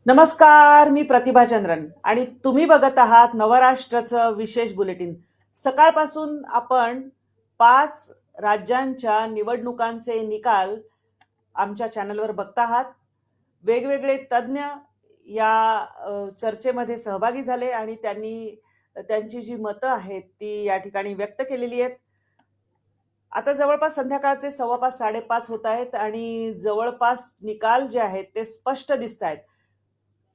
नमस्कार, मी प्रतिभा चंद्रन आणि तुम्ही बघत आहात नवराष्ट्राचं विशेष बुलेटिन. सकाळपासून आपण 5 राज्यांच्या निवडणुकांचे निकाल आमच्या चॅनलवर बघता आहात. वेगवेगळे तज्ज्ञ या चर्चेमध्ये सहभागी झाले आणि त्यांनी त्यांची जी मतं आहेत ती या ठिकाणी व्यक्त केलेली आहेत. आता जवळपास संध्याकाळचे 5:15 5:30 होत आहेत आणि जवळपास निकाल जे आहेत ते स्पष्ट दिसत आहेत.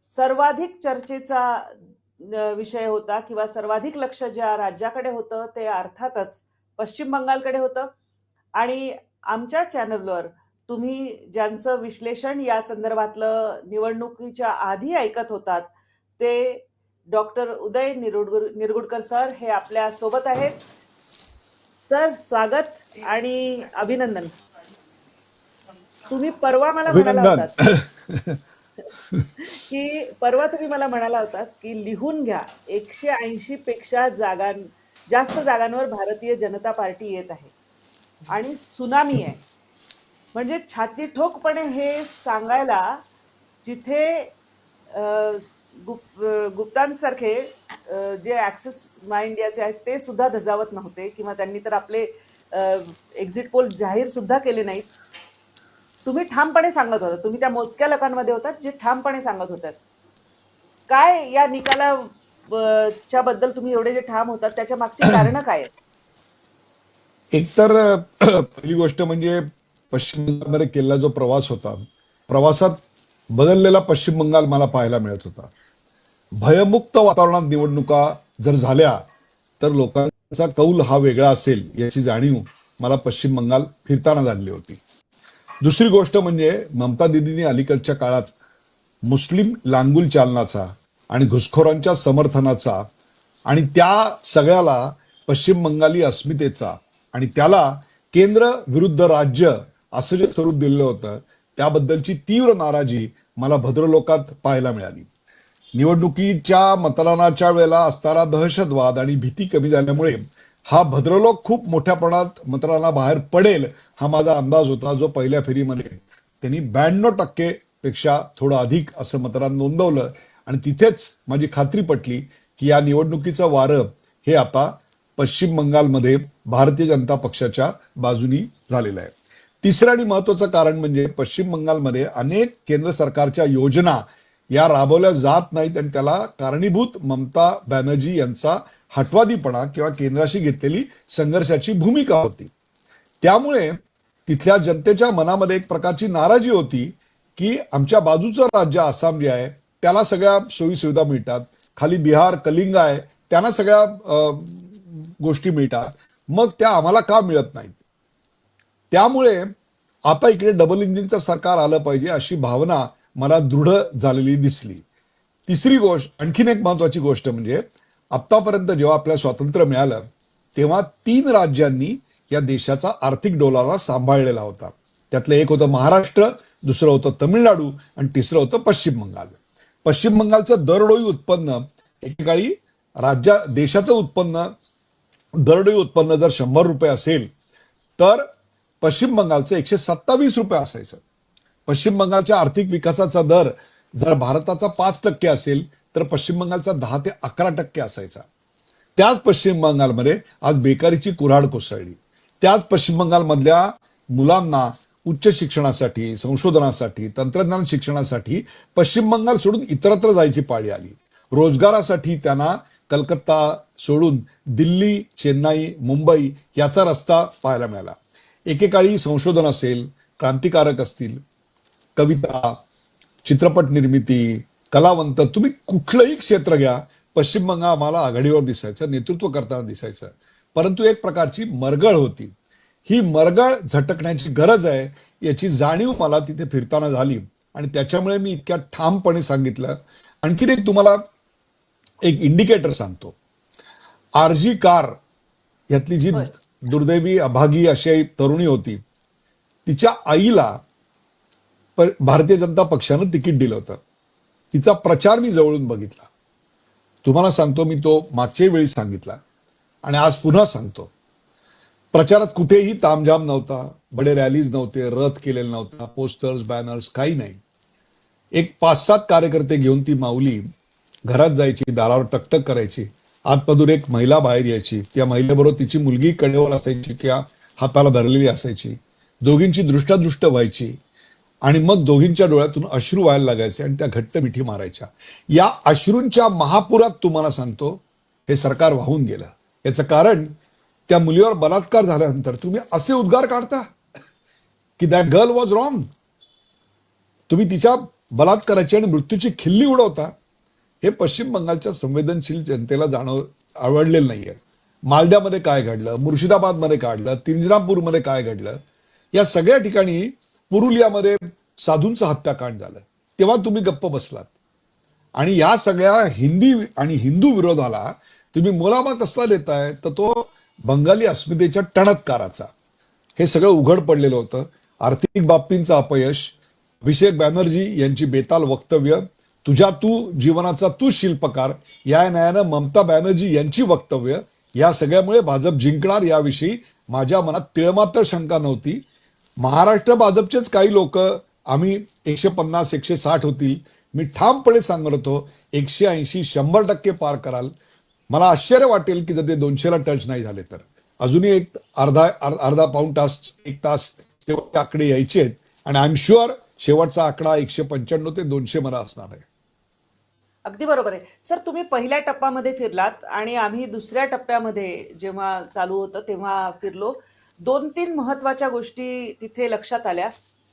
सर्वाधिक चर्चेचा विषय होता किंवा सर्वाधिक लक्ष ज्या राज्याकडे होतं ते अर्थातच पश्चिम बंगालकडे होतं आणि आमच्या चॅनलवर तुम्ही ज्यांचं विश्लेषण या संदर्भातलं निवडणुकीच्या आधी ऐकत होतात ते डॉक्टर उदय निरगुडकर सर हे आपल्या सोबत आहेत. सर, स्वागत आणि अभिनंदन. तुम्ही परवा मला म्हणाला होतात की तुम्ही मला म्हणाला होतात की लिहून घ्या, 180 पेक्षा जास्त जागांवर भारतीय जनता पार्टी येत आहे आणि सुनामी आहे. म्हणजे छाती ठोकपणे हे सांगायला जिथे गुप्तांसारखे जे ऍक्सेस माय इंडियाचे आहेत ते सुद्धा धजावत नव्हते किंवा त्यांनी तर आपले एक्झिट पोल जाहीर सुद्धा केले नाहीत. तुम्ही ठामपणे सांगत होता, तुम्ही त्या मोजक्या लोकांमध्ये होतात जे ठामपणे सांगत होतात. काय या निकालाच्या बद्दल तुम्ही एवढे जे ठाम होतात त्याच्या मागची कारणं काय आहेत? एकतर पहिली गोष्ट म्हणजे पश्चिम बंगालमध्ये केलेला जो प्रवास होता, प्रवासात बदललेला पश्चिम बंगाल मला पाहायला मिळत होता. भयमुक्त वातावरणात निवडणुका जर झाल्या तर लोकांचा कौल हा वेगळा असेल याची जाणीव मला पश्चिम बंगाल फिरताना झालेली होती. दुसरी गोष्ट म्हणजे ममता दिदींनी अलीकडच्या काळात मुस्लिम लांगुल चालनाचा आणि घुसखोरांच्या समर्थनाचा आणि त्या सगळ्याला पश्चिम बंगाली अस्मितेचा आणि त्याला केंद्र विरुद्ध राज्य असं जे स्वरूप दिलेलं होतं त्याबद्दलची तीव्र नाराजी मला भद्रलोकात पाहायला मिळाली. निवडणुकीच्या मतदानाच्या वेळेला असणारा दहशतवाद आणि भीती कमी झाल्यामुळे हा भद्रलोक खूप मोठ्या प्रमाणात मतदानाबाहेर पडेल हा माझा अंदाज होता, जो पहिल्या फेरीमध्ये त्यांनी 92% पेक्षा थोडं अधिक असं मतदान नोंदवलं आणि तिथेच माझी खात्री पटली की या निवडणुकीचं वारं हे आता पश्चिम बंगालमध्ये भारतीय जनता पक्षाच्या बाजूनी झालेलं आहे. तिसरं आणि महत्वाचं कारण म्हणजे पश्चिम बंगालमध्ये अनेक केंद्र सरकारच्या योजना या राबवल्या जात नाहीत आणि त्याला कारणीभूत ममता बॅनर्जी यांचा हटवादीपणा किंवा केंद्राशी घेतलेली संघर्षाची भूमिका होती. त्यामुळे तिथल्या जनतेच्या मनामध्ये एक प्रकारची नाराजी होती की आमच्या बाजूचं राज्य आसाम जे आहे त्याला सगळ्या सोयी सुविधा मिळतात, खाली बिहार कलिंग आहे त्यांना सगळ्या गोष्टी मिळतात, मग त्या आम्हाला का मिळत नाहीत. त्यामुळे आता इकडे डबल इंजिनचं सरकार आलं पाहिजे अशी भावना मला दृढ झालेली दिसली. तिसरी गोष्ट, आणखीन एक महत्वाची गोष्ट म्हणजे आतापर्यंत जेव्हा आपल्याला स्वातंत्र्य मिळालं तेव्हा 3 राज्यांनी या देशाचा आर्थिक डोलारा सांभाळलेला होता. त्यातलं एक होतं महाराष्ट्र, दुसरं होतं तमिळनाडू आणि तिसरं होतं पश्चिम बंगाल. पश्चिम बंगालचं दरडोई उत्पन्न एकेकाळी देशाचं उत्पन्न दरडोई उत्पन्न जर 100 रुपये असेल तर पश्चिम बंगालचं 127 रुपये असायचं. पश्चिम बंगालच्या आर्थिक विकासाचा दर जर भारताचा 5% असेल तर पश्चिम बंगालचा 10 ते 11% असायचा. त्याच पश्चिम बंगालमध्ये आज बेकारीची कुऱ्हाड कोसळली. त्याच पश्चिम बंगालमधल्या मुलांना उच्च शिक्षणासाठी, संशोधनासाठी, तंत्रज्ञान शिक्षणासाठी पश्चिम बंगाल सोडून इतरत्र जायची पाळी आली. रोजगारासाठी त्यांना कलकत्ता सोडून दिल्ली, चेन्नई, मुंबई याचा रस्ता पाहायला मिळाला. एकेकाळी संशोधन असेल, क्रांतिकारक असतील, कविता, चित्रपट निर्मिती, कलावंत, तुम्ही कुठलंही क्षेत्र घ्या, पश्चिम बंगाल आम्हाला आघाडीवर दिसायचं, नेतृत्व करताना दिसायचं. परंतु एक प्रकारची मरगळ होती. ही मरगळ झटकण्याची गरज आहे याची जाणीव मला तिथे फिरताना झाली आणि त्याच्यामुळे मी इतक्या ठामपणे सांगितलं. आणखीन एक तुम्हाला एक इंडिकेटर सांगतो. आरजी कार यातली जी दुर्दैवी अभागी अशी तरुणी होती, तिच्या आईला भारतीय जनता पक्षानं तिकीट दिलं होतं. तिचा प्रचार मी जवळून बघितला. तुम्हाला सांगतो, मी तो मागच्या वेळी सांगितला आणि आज पुन्हा सांगतो. प्रचारात कुठेही तामझाम नव्हता, बडे रॅलीज नव्हते, रथ केलेला नव्हता, पोस्टर्स, बॅनर्स काही नाही. एक 5-7 कार्यकर्ते घेऊन ती माऊली घरात जायची, दारावर टकटक करायची, आतमधून एक महिला बाहेर यायची, त्या महिलेबरोबर तिची मुलगी कडेवर असायची किंवा हाताला धरलेली असायची, दोघींची दृष्टादृष्ट व्हायची आणि मग दोघींच्या डोळ्यातून अश्रू व्हायला लागायचे आणि त्या घट्ट मिठी मारायच्या. या अश्रूंच्या महापुरात तुम्हाला सांगतो हे सरकार वाहून गेलं. याचं कारण त्या मुलीवर बलात्कार झाल्यानंतर तुम्ही असे उद्गार काढता की दॅट गर्ल वॉज रॉंग. तुम्ही तिच्या बलात्काराची आणि मृत्यूची खिल्ली उडवता. हे पश्चिम बंगालच्या संवेदनशील जनतेला आवडलेलं नाहीये. मालद्यामध्ये काय घडलं, मुर्शिदाबादमध्ये काय घडलं, तिंजनापूरमध्ये काय घडलं, या सगळ्या ठिकाणी, पुरुलियामध्ये साधूंचं हत्याकांड झालं, तेव्हा तुम्ही गप्प बसलात. आणि या सगळ्या हिंदी आणि हिंदू विरोधाला तुम्ही मुलामा कसला देताय, तर तो बंगाली अस्मितेच्या टणत्काराचा. हे सगळं उघड पडलेलं होतं. आर्थिक बाबतींचं अपयश, अभिषेक बॅनर्जी यांची बेताल वक्तव्य, तुझ्या तू जीवनाचा तू शिल्पकार, या न्यायानं ममता बॅनर्जी यांची वक्तव्य, या सगळ्यामुळे भाजप जिंकणार याविषयी माझ्या मनात तिळमात्र शंका नव्हती. महाराष्ट्र भाजपचेच काही लोक आम्ही 150 160 होतील, मी ठामपणे सांगत होतो 180 100% पार कराल. मला आश्चर्य वाटेल की जर ते 200ला टच नाही झाले तर. अजूनही एक अर्धा पाऊण तास, 1 तास शेवटचे आकडे यायचे आहेत आणि आय एम शुअर शेवटचा आकडा 195 ते 200 मला असणार आहे. अगदी बरोबर आहे सर. तुम्ही पहिल्या टप्प्यामध्ये फिरलात आणि आम्ही दुसऱ्या टप्प्यामध्ये जेव्हा चालू होतं तेव्हा फिरलो. 2-3 महत्वाच्या गोष्टी तिथे लक्षात आल्या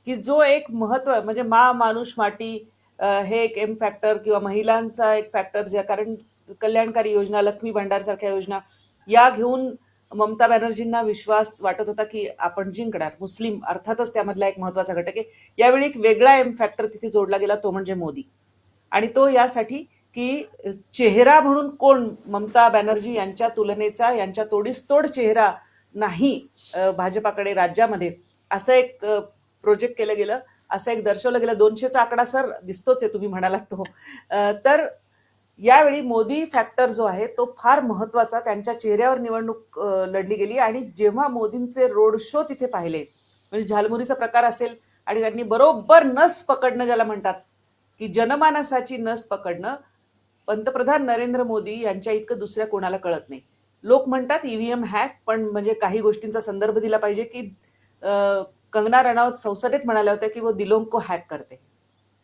की जो एक महत्व म्हणजे माणूस माटी, हे एक एम फॅक्टर किंवा महिलांचा एक फॅक्टर, ज्या कारण कल्याणकारी योजना, लक्ष्मी भांडार सारख्या योजना या घेऊन ममता बॅनर्जींना विश्वास वाटत होता की आपण जिंकणार. मुस्लिम अर्थातच त्यामधला एक महत्वाचा घटक आहे. यावेळी एक वेगळा एम फॅक्टर तिथे जोडला गेला, तो म्हणजे मोदी. आणि तो यासाठी की चेहरा म्हणून कोण ममता बॅनर्जी यांच्या तुलनेचा, यांच्या तोडीसतोड चेहरा नाही भाजपाकडे राज्यामध्ये, असं एक प्रोजेक्ट केलं गेलं, असं एक दर्शवलं गेलं. 200चा आकडा सर दिसतोच आहे, तुम्ही म्हणालात तो. तर यावेळी मोदी फॅक्टर जो आहे तो फार महत्वाचा, त्यांच्या चेहऱ्यावर निवडणूक लढली गेली. आणि जेव्हा मोदींचे रोड शो तिथे पाहिले, म्हणजे झालमुरीचा प्रकार असेल आणि त्यांनी बरोबर नस पकडणं ज्याला म्हणतात की जनमानसाची नस पकडणं, पंतप्रधान नरेंद्र मोदी यांच्या इतकं दुसऱ्या कोणाला कळत नाही. लोक म्हणतात ईव्हीएम हॅक, पण म्हणजे काही गोष्टींचा संदर्भ दिला पाहिजे की कंगना रनौत संसदेत म्हणाल्या होत्या की वो दिलों को हॅक करते.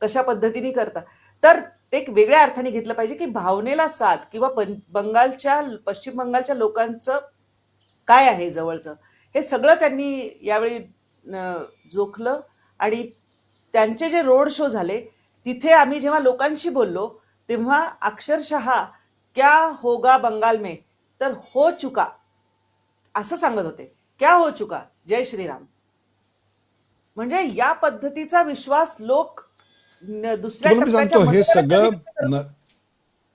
कशा पद्धतीने करता, तर ते एक वेगळ्या अर्थाने घेतलं पाहिजे की भावनेला साथ किंवा पश्चिम बंगालच्या लोकांचं काय आहे जवळचं, हे सगळं त्यांनी यावेळी जोखलं. आणि त्यांचे जे रोड शो झाले तिथे आम्ही जेव्हा लोकांशी बोललो तेव्हा अक्षरशः क्या होगा बंगाल में, तर हो चुका असं सांगत होते. क्या हो चुका, जय श्रीराम. म्हणजे या पद्धतीचा विश्वास लोक दुसऱ्या तुम्हाला मी सांगतो हे सगळं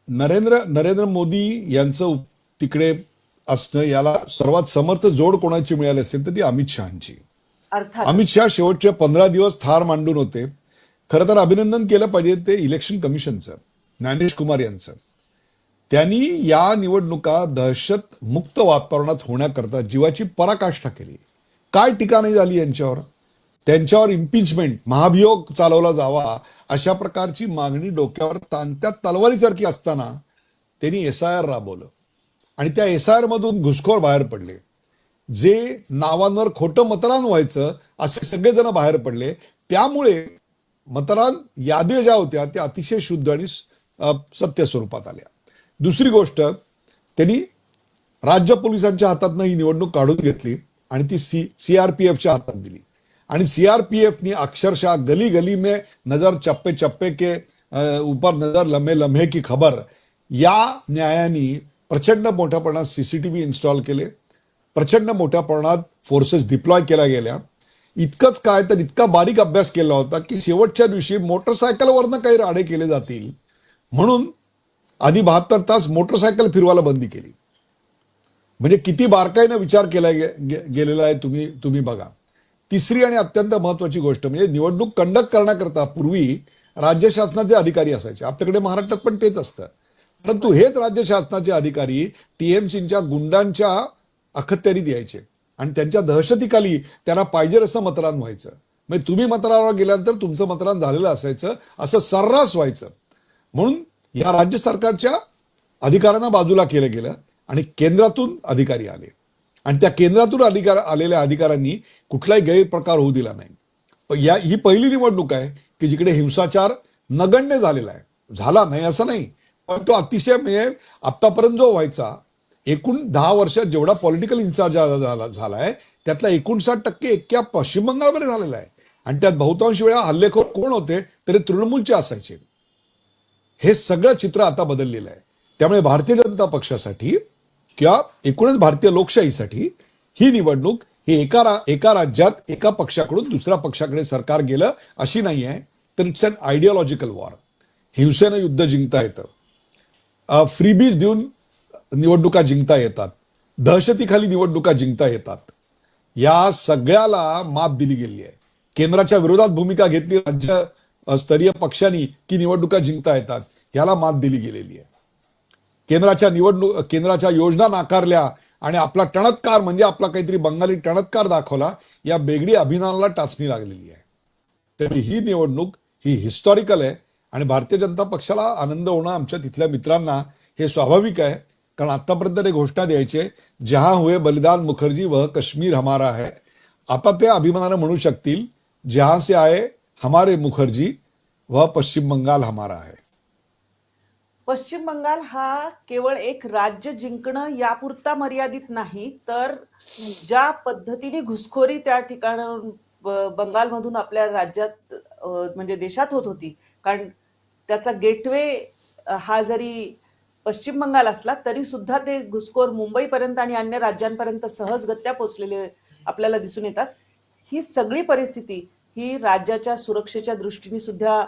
नरेंद्र मोदी यांचं तिकडे असणं, याला सर्वात समर्थ जोड कोणाची मिळाली असेल तर ती अमित शहाची. अर्थात अमित शहा शेवटचे 15 दिवस थार मांडून होते. खरं तर अभिनंदन केलं पाहिजे ते इलेक्शन कमिशनचं, ज्ञानेश कुमार यांचं. त्यांनी या निवडणुका दहशत मुक्त वातावरणात होण्याकरता जीवाची पराकाष्ठा केली. काय टीका नाही झाली यांच्यावर. त्यांच्यावर इम्पिचमेंट, महाभियोग चालवला जावा अशा प्रकारची मागणी डोक्यावर ताणत्या तलवारीसारखी असताना त्यांनी SIR राबवलं आणि त्या SIR मधून घुसखोर बाहेर पडले. जे नावांवर खोटं मतदान व्हायचं असे सगळेजण बाहेर पडले. त्यामुळे मतदान याद्या ज्या होत्या त्या अतिशय शुद्ध आणि सत्य स्वरूपात आल्या. दुसरी गोष्ट, त्यांनी राज्य पोलिसांच्या हातातनं ही निवडणूक काढून घेतली आणि ती CRPFच्या हातात दिली. आणि CRPFनी अक्षरशः गली गली में नजर, चप्पे चप्पे के ऊपर नजर, लम्हे लम्हे की खबर, या न्यायाने प्रचंड मोठ्या प्रमाणात CCTV इन्स्टॉल केले, प्रचंड मोठ्या प्रमाणात फोर्सेस डिप्लॉय केल्या गेल्या. इतकंच काय तर इतका बारीक अभ्यास केला होता की शेवटच्या दिवशी मोटरसायकलवरनं काही राडे केले जातील म्हणून आधी 72 तास मोटरसायकल फिरवायला बंदी केली. म्हणजे किती बारकाईनं विचार केला गेलेला आहे तुम्ही बघा. तिसरी आणि अत्यंत महत्वाची गोष्ट म्हणजे निवडणूक कंडक्ट करण्याकरता पूर्वी राज्य शासनाचे अधिकारी असायचे. आपल्याकडे महाराष्ट्रात पण तेच असतं. परंतु हेच राज्य शासनाचे अधिकारी TMCच्या गुंडांच्या अखत्यारीत यायचे आणि त्यांच्या दहशतीखाली त्यांना पाहिजे असं मतदान व्हायचं. म्हणजे तुम्ही मतदारावर गेल्यानंतर तुमचं मतदान झालेलं असायचं, असं सर्रास व्हायचं. म्हणून या राज्य सरकारच्या अधिकाऱ्यांना बाजूला केलं गेलं आणि केंद्रातून अधिकारी आले आणि त्या केंद्रातून आलेल्या अधिकाऱ्यांनी कुठलाही गैरप्रकार होऊ दिला नाही. पण ही पहिली निवडणूक आहे की जिकडे हिंसाचार नगण्य झालेला आहे. झाला नाही असं नाही, पण तो अतिशय म्हणजे आतापर्यंत जो व्हायचा, एकूण 10 वर्षात जेवढा पॉलिटिकल इन्चार्ज झालाय त्यातला 59% एक्क्या पश्चिम बंगालमध्ये झालेला आहे. आणि त्यात बहुतांश वेळा हल्लेखोर कोण होते तरी तृणमूलचे असायचे. हे सगळं चित्र आता बदललेलं आहे. त्यामुळे भारतीय जनता पक्षासाठी किंवा एकूणच भारतीय लोकशाहीसाठी ही निवडणूक ही एका राज्यात एका पक्षाकडून दुसऱ्या पक्षाकडे सरकार गेलं अशी नाही आहे, तर इट्स अन आयडिओलॉजिकल वॉर. हिंसेनं युद्ध जिंकता येतं, फ्रीबीज देऊन निवडणुका जिंकता येतात, दहशतीखाली निवडणुका जिंकता येतात. या सगळ्याला मात दिली गेली आहे. केंद्राच्या विरोधात भूमिका घेतली राज्य स्तरीय पक्षांनी की निवडणुका जिंकता येतात, याला मात दिली गेलेली आहे. केंद्राच्या योजना नाकारल्या आणि आपला टणत्कार म्हणजे आपला काहीतरी बंगाली टणत्कार दाखवला, या बेगडी अभिमानाला टाचणी लागलेली आहे. तरी ही निवडणूक ही हिस्टॉरिकल आहे आणि भारतीय जनता पक्षाला आनंद होणं, आमच्या तिथल्या मित्रांना हे स्वाभाविक आहे. कारण आतापर्यंत ते घोषणा द्यायचे, जहां हुए बलिदान मुखर्जी वह कश्मीर हमारा है. आता ते अभिमानानं म्हणू शकतील, जहां से आए हमारे मुखर्जी वह पश्चिम बंगाल हमारा है. पश्चिम बंगाल हा केवळ एक राज्य जिंकणं यापुरता मर्यादित नाही, तर ज्या पद्धतीने घुसखोरी त्या ठिकाणाहून बंगालमधून आपल्या राज्यात म्हणजे देशात होत होती, कारण त्याचा गेटवे हा जरी पश्चिम बंगाल असला तरी सुद्धा ते घुसखोर मुंबईपर्यंत आणि अन्य राज्यांपर्यंत सहजगत्या पोचलेले आपल्याला दिसून येतात. ही सगळी परिस्थिती ही राज्याच्या सुरक्षेच्या दृष्टीने सुद्धा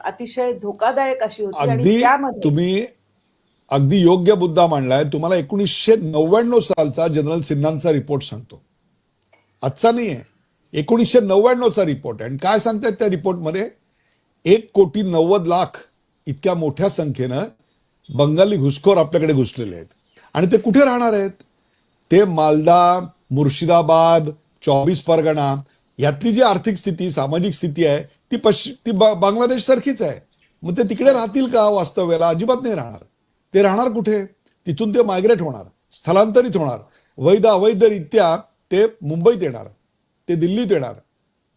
अतिशय धोकादायक अशी होती आणि अगदी त्यामध्ये तुम्ही अगदी योग्य मुद्दा मांडलाय. तुम्हाला 1999 सालचा जनरल सिन्हांचा रिपोर्ट सांगतो, आजचा नाही आहे, 1999चा रिपोर्ट आहे. आणि काय सांगतात त्या रिपोर्टमध्ये, 1,90,00,000 इतक्या मोठ्या संख्येनं बंगाली घुसखोर आपल्याकडे घुसलेले आहेत. आणि ते कुठे राहणार आहेत? ते मालदा, मुर्शिदाबाद, 24 परगणा यातली जी आर्थिक स्थिती, सामाजिक स्थिती आहे ती बांगलादेश सारखीच आहे. मग ते तिकडे राहतील का वास्तव्याला? अजिबात नाही राहणार. ते राहणार कुठे? तिथून ते मायग्रेट होणार, स्थलांतरित होणार. वैध अवैधरित्या ते मुंबईत येणार, ते दिल्लीत येणार,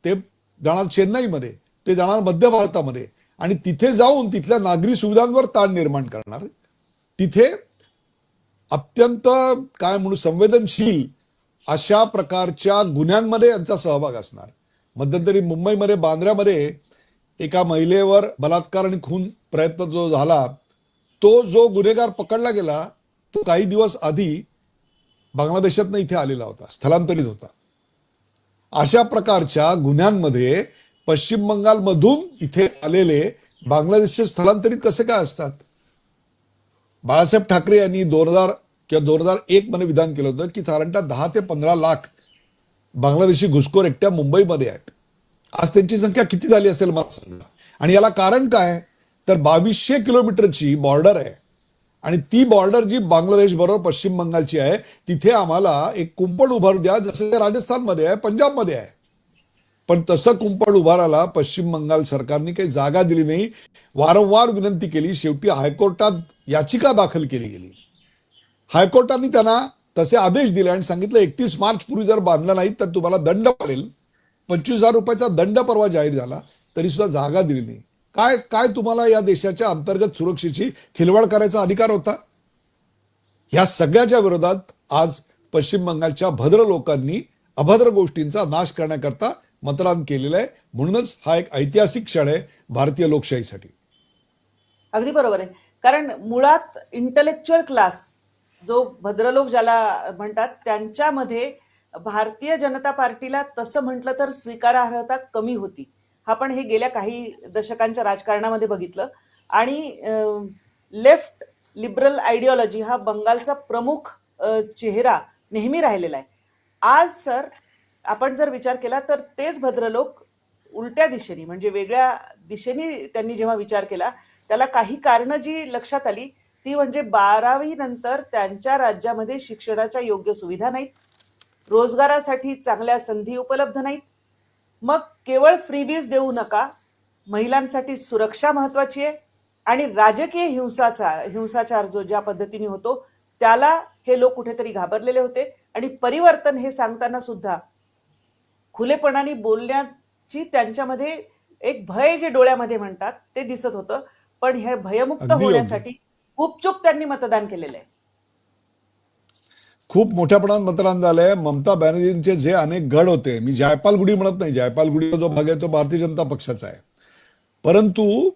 ते जाणार चेन्नईमध्ये, ते जाणार मध्य भारतामध्ये आणि तिथे जाऊन तिथल्या नागरी सुविधांवर ताण निर्माण करणार. तिथे अत्यंत काय म्हणू संवेदनशील अशा प्रकारच्या गुन्ह्यांमध्ये यांचा सहभाग असणार. मध्यंतरी मुंबईमध्ये बांद्र्यामध्ये एका महिलेवर बलात्कार आणि खून प्रयत्न जो झाला, तो जो गुन्हेगार पकडला गेला तो काही दिवस आधी बांगलादेशातनं इथे आलेला होता, स्थलांतरित होता. अशा प्रकारच्या गुन्ह्यांमध्ये पश्चिम बंगालमधून इथे आलेले बांगलादेशचे स्थलांतरित कसे काय असतात? बाळासाहेब ठाकरे यांनी 2000 किंवा 2001 मध्ये विधान केलं होतं की साधारणतः 10 ते 15 लाख बांगलादेशी घुसखोर एकट्या मुंबईमध्ये आहेत. आज त्यांची संख्या किती झाली असेल मला सांगा. आणि याला कारण काय? तर 2200 किलोमीटरची बॉर्डर आहे आणि ती बॉर्डर जी बांगलादेश बरोबर पश्चिम बंगालची आहे, तिथे आम्हाला एक कुंपण उभारू द्या, जसं राजस्थानमध्ये आहे, पंजाबमध्ये आहे. पण तसं कुंपण उभारायला पश्चिम बंगाल सरकारने काही जागा दिली नाही. वारंवार विनंती केली, शेवटी हायकोर्टात याचिका दाखल केली गेली. हायकोर्टाने त्यांना तसे आदेश दिले आणि सांगितलं 31 मार्च पूर्वी जर बांधला नाही तर तुम्हाला दंड पडेल. 25,000 रुपयाचा दंड परवा जाहीर झाला, तरी सुद्धा जागा दिली नाही. काय तुम्हाला या देशाच्या अंतर्गत सुरक्षेची खिलवाड करायचा अधिकार होता? या सगळ्याच्या विरोधात आज पश्चिम बंगालच्या भद्र लोकांनी अभद्र गोष्टींचा नाश करण्याकरता मतदान केलेलं आहे. म्हणूनच हा एक ऐतिहासिक क्षण आहे भारतीय लोकशाहीसाठी. अगदी बरोबर आहे. कारण मुळात इंटलेक्च्युअल क्लास जो भद्रलोक ज्याला म्हणतात, त्यांच्यामध्ये भारतीय जनता पार्टीला तसं म्हटलं तर स्वीकारार्हता कमी होती. आपण हे गेल्या काही दशकांच्या राजकारणामध्ये बघितलं. आणि लेफ्ट लिबरल आयडिओलॉजी हा बंगालचा प्रमुख चेहरा नेहमी राहिलेला आहे. आज सर आपण जर विचार केला तर तेच भद्रलोक उलट्या दिशेने म्हणजे वेगळ्या दिशेने त्यांनी जेव्हा विचार केला, त्याला काही कारणं जी लक्षात आली ती म्हणजे 12वी नंतर त्यांच्या राज्यामध्ये शिक्षणाच्या योग्य सुविधा नाहीत, रोजगारासाठी चांगल्या संधी उपलब्ध नाहीत, मग केवळ फ्रीबीज देऊ नका, महिलांसाठी सुरक्षा महत्वाची आहे आणि राजकीय हिंसाचार जो ज्या पद्धतीने होतो त्याला हे लोक कुठेतरी घाबरलेले होते आणि परिवर्तन हे सांगताना सुद्धा खुलेपणाने बोलण्याची त्यांच्यामध्ये एक भय जे डोळ्यामध्ये म्हणतात ते दिसत होतं. पण हे भयमुक्त अगदी योग्य. होण्यासाठी गुपचूप त्यांनी मतदान केलेलं आहे. खूप मोठ्या प्रमाणात मतदान झालंय. ममता बॅनर्जींचे जे अनेक गड होते, मी जायपालगुडी म्हणत नाही, जायपालगुडीचा जो भाग आहे तो भारतीय जनता पक्षाचा आहे, परंतु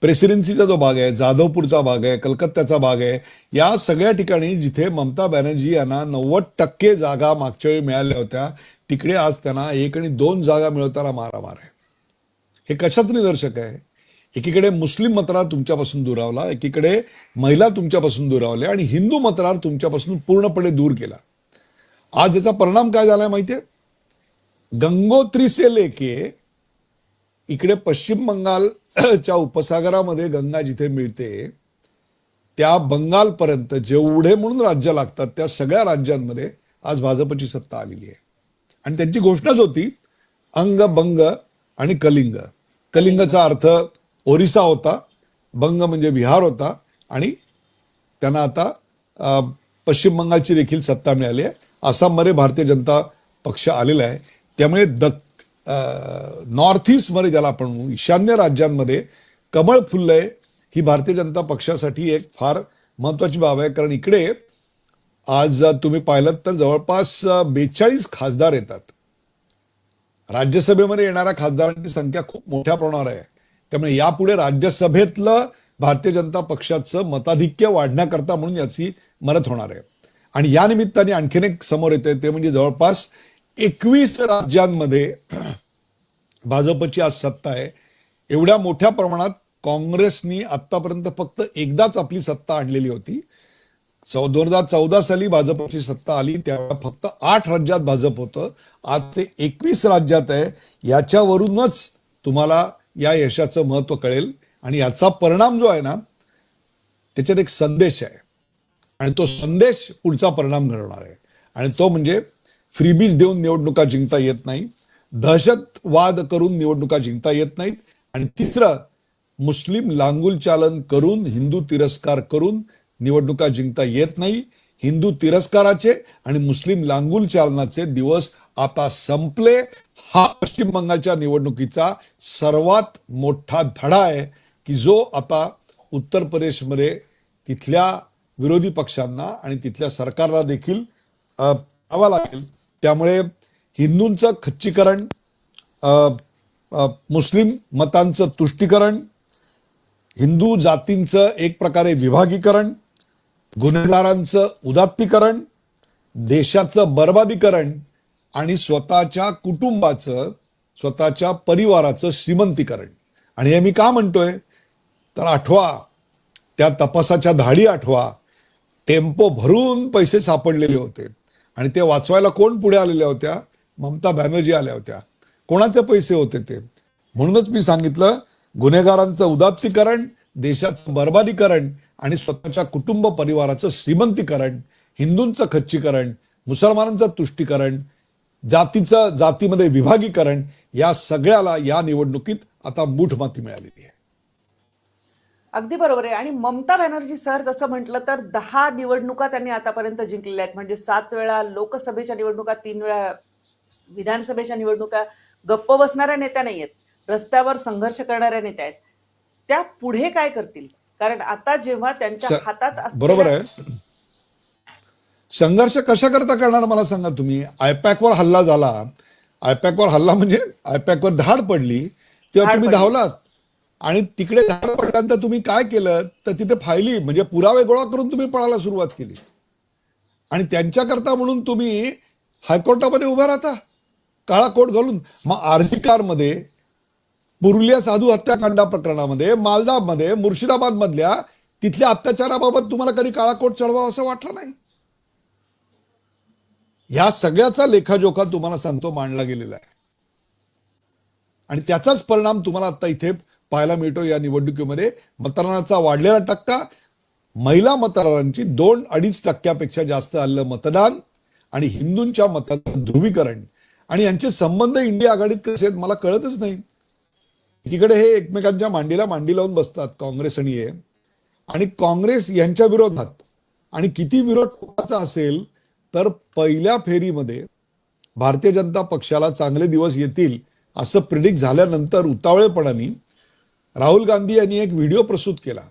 प्रेसिडेन्सीचा जो भाग आहे, जाधवपूरचा भाग आहे, कलकत्त्याचा भाग आहे, या सगळ्या ठिकाणी जिथे ममता बॅनर्जी यांना 90% जागा मागच्या वेळी मिळाल्या होत्या, तिकडे आज त्यांना 1 आणि 2 जागा मिळवताना मारामार आहे. हे कशाचं निदर्शक आहे? एकीकडे मुस्लिम मतदार तुमच्यापासून दुरावला, एकीकडे महिला तुमच्यापासून दुरावल्या आणि हिंदू मतदार तुमच्यापासून पूर्णपणे दूर केला. आज याचा परिणाम काय झालाय माहितीये? गंगोत्री से लेके इकडे पश्चिम बंगालच्या उपसागरामध्ये गंगा जिथे मिळते त्या बंगालपर्यंत जेवढे म्हणून राज्य लागतात त्या सगळ्या राज्यांमध्ये आज भाजपची सत्ता आलेली आहे. आणि त्यांची घोषणाच होती अंग बंग आणि कलिंग. कलिंगचा अर्थ ओरिसा होता, बंग म्हणजे बिहार होता आणि त्यांना आता पश्चिम बंगालची देखील सत्ता मिळाली आहे. आसाममध्ये भारतीय जनता पक्ष आलेला आहे. त्यामुळे नॉर्थ ईस्टमध्ये ज्याला आपण म्हणू, ईशान्य राज्यांमध्ये कमळ फुललंय. ही भारतीय जनता पक्षासाठी एक फार महत्वाची बाब आहे, कारण इकडे आज तुम्ही पाहिलं तर जवळपास 42 खासदार येतात. राज्यसभेमध्ये येणाऱ्या खासदारांची संख्या खूप मोठ्या प्रमाणावर आहे. त्यामुळे यापुढे राज्यसभेतलं भारतीय जनता पक्षाचं मताधिक्य वाढण्याकरता म्हणून याची मदत होणार आहे. आणि या निमित्ताने आणखीन एक समोर येते, ते म्हणजे जवळपास 21 राज्यांमध्ये भाजपची आज सत्ता आहे. एवढ्या मोठ्या प्रमाणात काँग्रेसनी आतापर्यंत फक्त एकदाच आपली सत्ता आणलेली होती. 2014 साली भाजपची सत्ता आली, त्यावेळेला फक्त 8 राज्यात भाजप होतं. आज ते 21 राज्यात आहे. याच्यावरूनच तुम्हाला या यशाचं महत्व कळेल आणि याचा परिणाम जो आहे ना, त्याच्यात एक संदेश आहे आणि तो संदेश पुढचा परिणाम घडवणार आहे. आणि तो म्हणजे फ्रीबीज देऊन निवडणुका जिंकता येत नाही, दहशतवाद करून निवडणुका जिंकता येत नाहीत, आणि तिसरं, मुस्लिम लांगुल चालन करून, हिंदू तिरस्कार करून निवडणुका जिंकता येत नाही. हिंदू तिरस्काराचे आणि मुस्लिम लांगुल चालनाचे दिवस आता संपले. हा पश्चिम बंगालच्या निवडणुकीचा सर्वात मोठा धडा आहे की जो आता उत्तर प्रदेशमध्ये तिथल्या विरोधी पक्षांना आणि तिथल्या सरकारला देखील पाहावा लागेल. त्यामुळे हिंदूंचं खच्चीकरण, मुस्लिम मतांचं तुष्टीकरण, हिंदू जातींचं एक प्रकारे विभागीकरण, गुन्हेगारांचं उदात्तीकरण, देशाचं बर्बादीकरण आणि स्वतःच्या कुटुंबाचं, स्वतःच्या परिवाराचं श्रीमंतीकरण. आणि हे मी का म्हणतोय तर आठवा, त्या तपासाच्या धाडी आठवा. टेम्पो भरून पैसे सापडलेले होते आणि ते वाचवायला कोण पुढे आलेल्या होत्या? ममता बॅनर्जी आल्या होत्या. कोणाचे पैसे होते ते? म्हणूनच मी सांगितलं, गुन्हेगारांचं उदात्तीकरण, देशाचं बर्बादीकरण आणि स्वतःच्या कुटुंब परिवाराचं श्रीमंतीकरण, हिंदूंचं खच्चीकरण, मुसलमानांचं तुष्टीकरण, जातीमध्ये विभागीकरण, या सगळ्याला या निवडणुकीत आता मूठमाती मिळालेली आहे. अगदी बरोबर आहे. आणि ममता बॅनर्जी सर तसं म्हटलं तर 10 निवडणुका त्यांनी आतापर्यंत जिंकलेल्या आहेत. म्हणजे 7 वेळा लोकसभेच्या निवडणुका, 3 वेळा विधानसभेच्या निवडणुका. गप्प बसणाऱ्या नेत्या नाही आहेत, रस्त्यावर संघर्ष करणाऱ्या नेत्या आहेत. त्या पुढे काय करतील? कारण आता जेव्हा त्यांच्या हातात बरोबर आहे. संघर्ष कशा करता करणार मला सांगा तुम्ही. आयपॅकवर हल्ला झाला, आयपॅकवर हल्ला म्हणजे आयपॅकवर धाड पडली, तेव्हा तुम्ही धावलात. आणि तिकडे धाड पडल्यानंतर तुम्ही काय केलं तर तिथे फायली म्हणजे पुरावे गोळा करून तुम्ही पळायला सुरुवात केली. आणि त्यांच्याकरता म्हणून तुम्ही हायकोर्टामध्ये उभा राहता काळा कोट घालून. मग आरजी कारमध्ये, पुरुलिया साधू हत्याकांडा प्रकरणामध्ये, मालदामध्ये, मुर्शिदाबाद मधल्या तिथल्या अत्याचाराबाबत तुम्हाला कधी काळा कोट चढवावा असं वाटलं नाही? ह्या सगळ्याचा लेखाजोखा तुम्हाला सांगतो मांडला गेलेला आहे. आणि त्याचाच परिणाम तुम्हाला आता इथे पाहायला मिळतो. या निवडणुकीमध्ये मतदानाचा वाढलेला टक्का, महिला मतदारांची 2-2.5% जास्त आलेलं मतदान आणि हिंदूंच्या मतांचं ध्रुवीकरण आणि यांचे संबंध इंडिया आघाडीत कसे आहेत मला कळतच नाही. एकीकडे हे एकमेकांच्या मांडीला मांडी लावून बसतात काँग्रेस आणि हे, आणि काँग्रेस यांच्या विरोधात. आणि किती विरोध टोकाचा असेल तर पहिल्या फेरीमध्ये भारतीय जनता पक्षाला चांगले दिवस येतील असं प्रिडिक्ट झाल्यानंतर उतावळेपणाने राहुल गांधी यांनी एक व्हिडिओ प्रस्तुत केला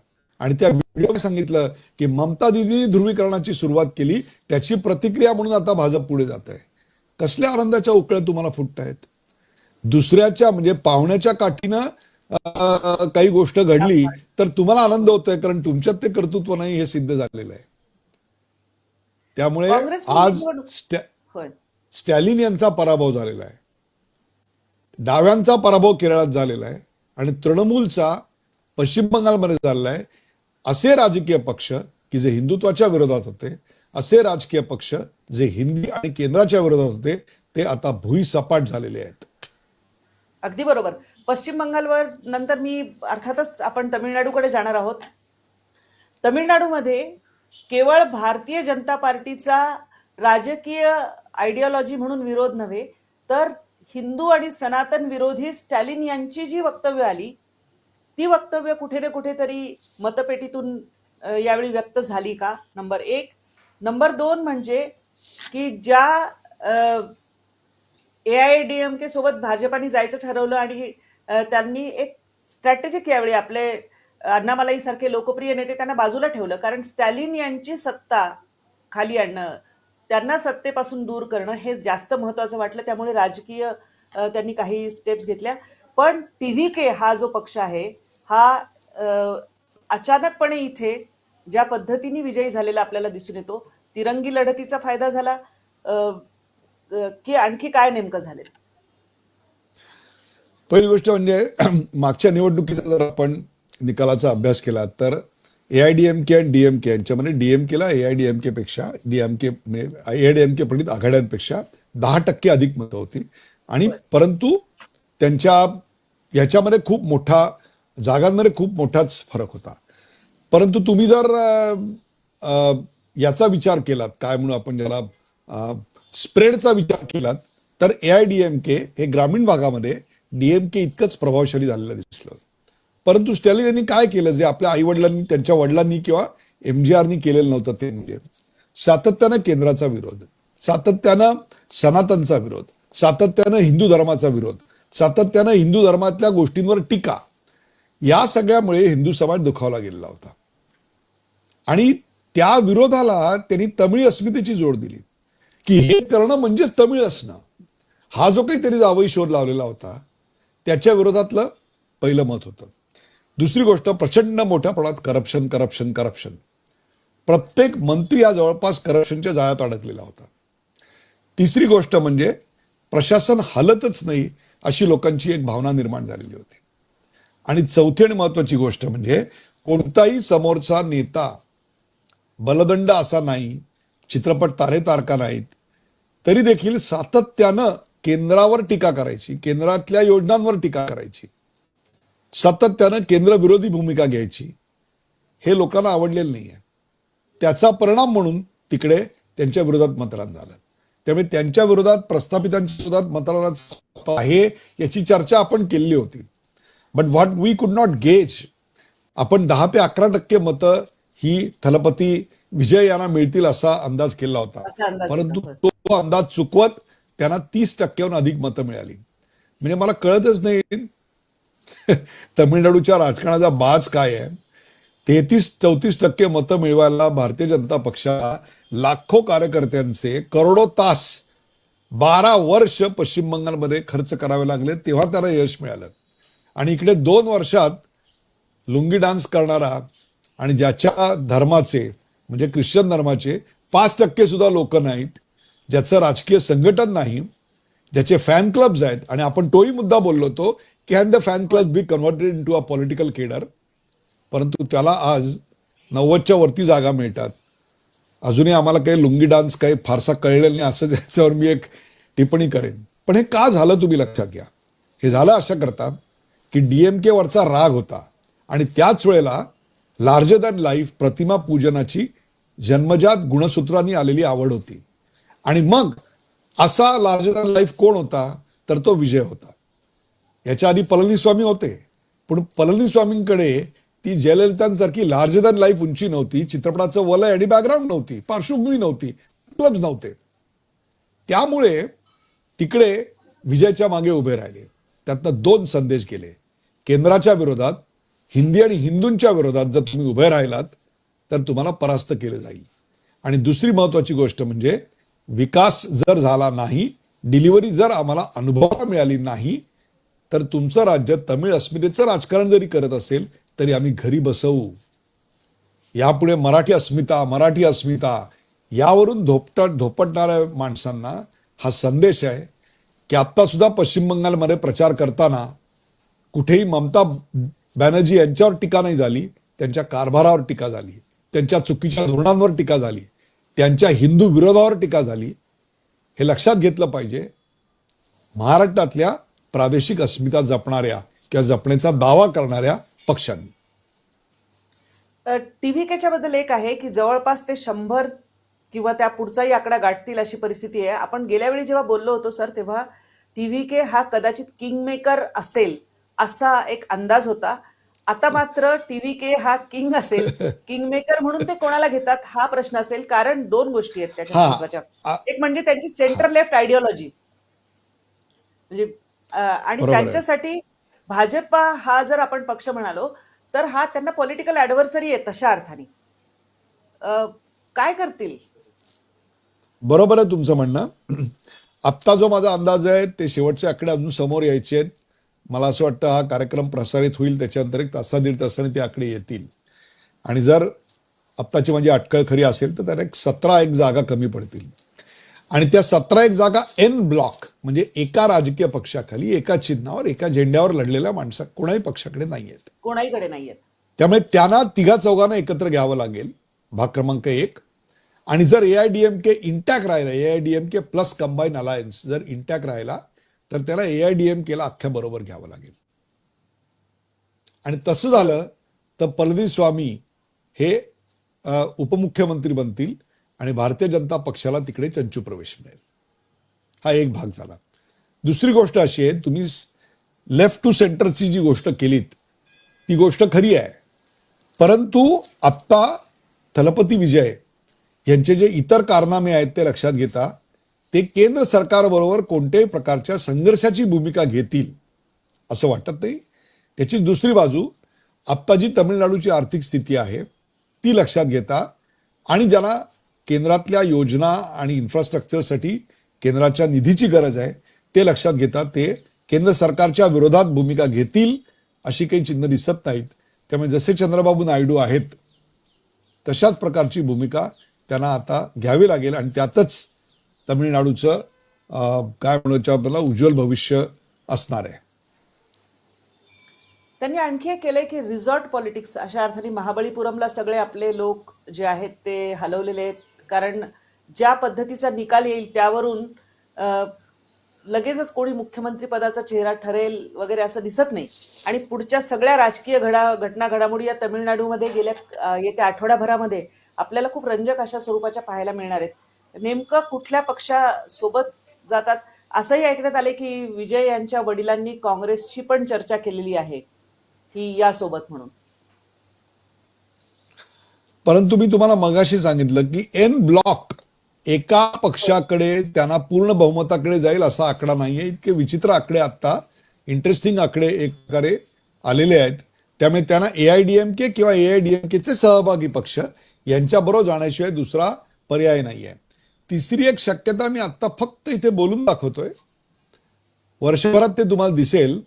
आणि त्या व्हिडिओमध्ये सांगितलं की ममता दिदींनी ध्रुवीकरणाची सुरुवात केली, त्याची प्रतिक्रिया म्हणून आता भाजप पुढे जात आहे. कसल्या आनंदाच्या उकळ्या तुम्हाला फुटतायत? दुसऱ्याच्या म्हणजे पाहुण्याच्या काठीनं काही गोष्ट घडली तर तुम्हाला आनंद होतोय, कारण तुमच्यात ते कर्तृत्व नाही हे सिद्ध झालेलं आहे. त्यामुळे आज स्टॅलिन यांचा पराभव झालेला आहे, डाव्यांचा पराभव केरळात झालेला आहे आणि तृणमूलचा पश्चिम बंगालमध्ये झालेला आहे. असे राजकीय पक्ष की जे हिंदुत्वाच्या विरोधात होते, असे राजकीय पक्ष जे हिंदी आणि केंद्राच्या विरोधात होते, ते आता भुईसपाट झालेले आहेत. अगदी बरोबर. पश्चिम बंगालवर नंतर मी अर्थातच आपण तमिळनाडूकडे जाणार आहोत. तमिळनाडूमध्ये केवळ भारतीय जनता पार्टीचा राजकीय आयडिओलॉजी म्हणून विरोध नव्हे, तर हिंदू आणि सनातन विरोधी स्टॅलिन यांची जी वक्तव्य आली, ती वक्तव्य कुठे ना कुठेतरी मतपेटीतून यावेळी व्यक्त झाली का? नंबर एक. नंबर दोन म्हणजे की ज्या AIADMK सोबत भाजपाने जायचं ठरवलं आणि त्यांनी एक स्ट्रॅटेजिक यावेळी आपले अण्णामलाई सारखे लोकप्रिय नेते त्यांना बाजूला ठेवलं, कारण स्टॅलिन यांची सत्ता खाली आणणं, त्यांना सत्तेपासून दूर करणं हे जास्त महत्वाचं वाटलं. त्यामुळे राजकीय त्यांनी काही स्टेप्स घेतल्या. पण TVK हा जो पक्ष आहे हा अचानकपणे इथे ज्या पद्धतीने विजयी झालेला आपल्याला दिसून येतो, तिरंगी लढतीचा फायदा झाला की आणखी काय नेमकं झालेलं? पहिली गोष्ट म्हणजे मागच्या निवडणुकीचा जर आपण निकालाचा अभ्यास केला तर AIADMK आणि DMK यांच्यामध्ये DMKला AIADMK पेक्षा AIADMK प्रणित आघाड्यांपेक्षा 10% अधिक मतं होती. आणि परंतु त्यांच्या याच्यामध्ये खूप मोठा जागांमध्ये खूप मोठाच फरक होता. परंतु तुम्ही जर याचा विचार केलात, काय म्हणून आपण ज्याला स्प्रेडचा विचार केलात, तर AIADMK हे ग्रामीण भागामध्ये DMK इतकंच प्रभावशाली झालेलं दिसलं. परंतु स्टॅलिन यांनी काय केलं जे आपल्या आईवडिलांनी, त्यांच्या वडिलांनी किंवा MGRनी केलेलं नव्हतं, ते म्हणजे सातत्यानं केंद्राचा विरोध, सातत्यानं सनातनचा विरोध, सातत्यानं हिंदू धर्माचा विरोध, सातत्यानं हिंदू धर्मातल्या गोष्टींवर टीका. या सगळ्यामुळे हिंदू समाज दुखावला गेलेला होता आणि त्या विरोधाला त्यांनी तमिळी अस्मितेची जोड दिली की हे करणं म्हणजेच तमिळ असणं. हा जो काही त्यांनी जावई शोध लावलेला होता त्याच्या विरोधातलं पहिलं मत होतं. दुसरी गोष्ट, प्रचंड मोठ्या प्रमाणात करप्शन करप्शन करप्शन. प्रत्येक मंत्री हा जवळपास करप्शनच्या जाळ्यात अडकलेला होता. तिसरी गोष्ट म्हणजे प्रशासन हलतच नाही अशी लोकांची एक भावना निर्माण झालेली होती. आणि चौथी आणि महत्वाची गोष्ट म्हणजे कोणताही समोरचा नेता बलदंड असा नाही, चित्रपट तारे तारका नाहीत, तरी देखील सातत्यानं केंद्रावर टीका करायची, केंद्रातल्या योजनांवर टीका करायची, सातत्यानं केंद्र विरोधी भूमिका घ्यायची. हे लोकांना आवडलेलं नाहीये. त्याचा परिणाम म्हणून तिकडे त्यांच्या विरोधात मतदान झालं. त्यामुळे त्यांच्या विरोधात, प्रस्थापितांच्या विरोधात मतदानात आहे याची चर्चा आपण केली होती. बट व्हॉट वी कुड नॉट गेज, आपण 10 ते 11% मतं ही थलपती विजय यांना मिळतील असा अंदाज केला होता. परंतु तो अंदाज चुकवत त्यांना 30%हून अधिक मतं मिळाली. म्हणजे मला कळतच नाही तमिळनाडूच्या राजकारणाचा बाज काय आहे. 33-34% मतं मिळवायला भारतीय जनता पक्षाला लाखो कार्यकर्त्यांचे करोडो तास 12 वर्ष पश्चिम बंगालमध्ये खर्च करावे लागले, तेव्हा त्याला यश मिळालं. आणि इकडे 2 वर्षात लुंगी डान्स करणारा आणि ज्याच्या धर्माचे म्हणजे ख्रिश्चन धर्माचे 5% सुद्धा लोक नाहीत, ज्याचं राजकीय संघटन नाही, ज्याचे फॅन क्लब्स आहेत. आणि आपण तोही मुद्दा बोललो होतो, can the fan club be converted in to a political cadre. परंतु त्याला आज 90च्या वरती जागा मिळतात. अजूनही आम्हाला काही लुंगी डान्स काही फारसा कळलेलं नाही, असं त्याच्यावर मी एक टिप्पणी करेन. पण हे का झालं तुम्ही लक्षात घ्या. हे झालं अशा करता की DMK वरचा राग होता आणि त्याच वेळेला लार्जर दॅन लाईफ प्रतिमा पूजनाची जन्मजात गुणसूत्रांनी आलेली आवड होती. आणि मग असा लार्जर दॅन लाईफ कोण होता? तर तो विजय होता. याच्या आधी पळणीस्वामी होते, पण पळणीस्वामींकडे ती जयललितांसारखी लार्जर दॅन लाईफ उंची नव्हती, चित्रपटाचं वलय आणि बॅकग्राऊंड नव्हती, पार्श्वभूमी नव्हती, क्लब्स नव्हते. त्यामुळे तिकडे विजयच्या मागे उभे राहिले. त्यातनं दोन संदेश गेले. केंद्राच्या विरोधात, हिंदी आणि हिंदूंच्या विरोधात जर तुम्ही उभे राहिलात तर तुम्हाला परास्त केलं जाईल. आणि दुसरी महत्वाची गोष्ट म्हणजे विकास जर झाला नाही, डिलिव्हरी जर आम्हाला अनुभवाला मिळाली नाही, तर तुमचं राज्य तमिळ अस्मितेचं राजकारण जरी करत असेल तरी आम्ही घरी बसवू. यापुढे मराठी अस्मिता यावरून धोपटणाऱ्या माणसांना हा संदेश आहे की आत्ता सुद्धा पश्चिम बंगालमध्ये प्रचार करताना कुठेही ममता बॅनर्जी यांच्यावर टीका नाही झाली, त्यांच्या कारभारावर टीका झाली, त्यांच्या चुकीच्या धोरणांवर टीका झाली, त्यांच्या हिंदू विरोधावर टीका झाली. हे लक्षात घेतलं पाहिजे. महाराष्ट्रातल्या प्रादेशिक अस्मिता जपणाऱ्या किंवा जपण्याचा दावा करणाऱ्या पक्षांनी. टीव्हीकेच्या बद्दल एक आहे की जवळपास ते 100 किंवा त्या पुढचाही आकडा गाठतील अशी परिस्थिती आहे. आपण गेल्या वेळी जेव्हा बोललो होतो सर, तेव्हा टीव्हीके हा कदाचित किंगमेकर असेल असा एक अंदाज होता. आता मात्र टीव्हीके हा किंग असेल, किंगमेकर म्हणून ते कोणाला घेतात हा प्रश्न असेल. कारण दोन गोष्टी आहेत त्याच्या हा महत्वाच्या. आ- एक म्हणजे त्यांची सेंटर लेफ्ट आयडिओलॉजी, म्हणजे आणि बरोबर आहे. त्यांच्यासाठी भाजपा हा जर आपण पक्ष म्हणालो तर हा त्यांना पॉलिटिकल ऍडव्हर्सरी आहे तशा अर्थाने. काय करतील? बरोबर आहे तुमचं म्हणणं. आत्ता जो माझा अंदाज आहे ते शेवटचे आकडे अजून समोर यायचे आहेत. मला असं वाटतं हा कार्यक्रम प्रसारित होईल त्याच्यानंतर एक तासा दीड तासाने ते आकडे येतील. आणि जर आत्ताची माझी अटकळ खरी असेल तर त्याला एक 17 जागा कमी पडतील. आणि त्या 17 जागा एन ब्लॉक म्हणजे एका राजकीय पक्षाखाली, एका चिन्हावर, एका झेंड्यावर लढलेल्या माणसा कोणाही पक्षाकडे नाही आहेत. कोणाहीकडे नाहीयेत. त्यामुळे त्यांना तिघा चौघांना एकत्र घ्यावं लागेल. भाग क्रमांक 1. आणि जर एआयडीएमके इंटॅक्ट राहिला, एआयडीएमके प्लस कंबाईन अलायन्स जर इंटॅक्ट राहिला तर त्याला एआयडीएमकेला अख्ख्या बरोबर घ्यावं लागेल. आणि तसं झालं तर पळणीस्वामी हे उपमुख्यमंत्री बनतील आणि भारतीय जनता पक्षाला तिकडे चंचू प्रवेश मिळेल. हा एक भाग झाला. दुसरी गोष्ट अशी आहे, तुम्ही लेफ्ट टू सेंटरची जी गोष्ट केलीत ती गोष्ट खरी आहे. परंतु आत्ता थलपती विजय यांचे जे इतर कारनामे आहेत ते लक्षात घेता ते केंद्र सरकारबरोबर कोणत्याही प्रकारच्या संघर्षाची भूमिका घेतील असं वाटत नाही. त्याची दुसरी बाजू, आत्ता जी तमिळनाडूची आर्थिक स्थिती आहे ती लक्षात घेता आणि ज्याला केंद्रातल्या योजना आणि इन्फ्रास्ट्रक्चरसाठी केंद्राच्या निधीची गरज आहे ते लक्षात घेता ते केंद्र सरकारच्या विरोधात भूमिका घेतील अशी काही चिन्ह दिसत नाहीत. त्यामुळे जसे चंद्रबाबू नायडू आहेत तशाच प्रकारची भूमिका त्यांना आता घ्यावी लागेल. आणि त्यातच तमिळनाडूचं काय म्हणायचं आपल्याला उज्ज्वल भविष्य असणार आहे. त्यांनी आणखी एक केलंय की रिसॉर्ट पॉलिटिक्स, अशा अर्थाने महाबळीपुरमला सगळे आपले लोक जे आहेत ते हलवलेले आहेत. कारण ज्या पद्धतीचा निकाल येईल त्यावरून लगेचच कोणी मुख्यमंत्री पदाचा चेहरा ठरेल वगैरे असं दिसत नाही. आणि पुढच्या सगळ्या राजकीय घटना घडामोडी या तमिळनाडूमध्ये येत्या आठवड्याभरामध्ये आपल्याला खूप रंजक अशा स्वरूपाच्या पाहायला मिळणार आहेत. नेमकं कुठल्या पक्षासोबत जातात असंही ऐकण्यात आले की विजय यांच्या वडिलांनी काँग्रेसशी पण चर्चा केलेली आहे की यासोबत म्हणून. परंतु मी तुम्हाला मगाशी सांगितलं की एन ब्लॉक एका पक्षाकडे त्यांना पूर्ण बहुमताकडे जाईल असा आकडा नाहीये. इतके विचित्र आकडे आता, इंटरेस्टिंग आकडे एक प्रकारे आलेले आहेत. त्यामुळे त्यांना एआयडीएमके किंवा एआयडीएमकेचे सहभागी पक्ष यांच्याबरोबर जाण्याशिवाय दुसरा पर्याय नाहीये. तिसरी एक शक्यता मी आता फक्त इथे बोलून दाखवतोय. वर्षभरात ते तुम्हाला दिसेल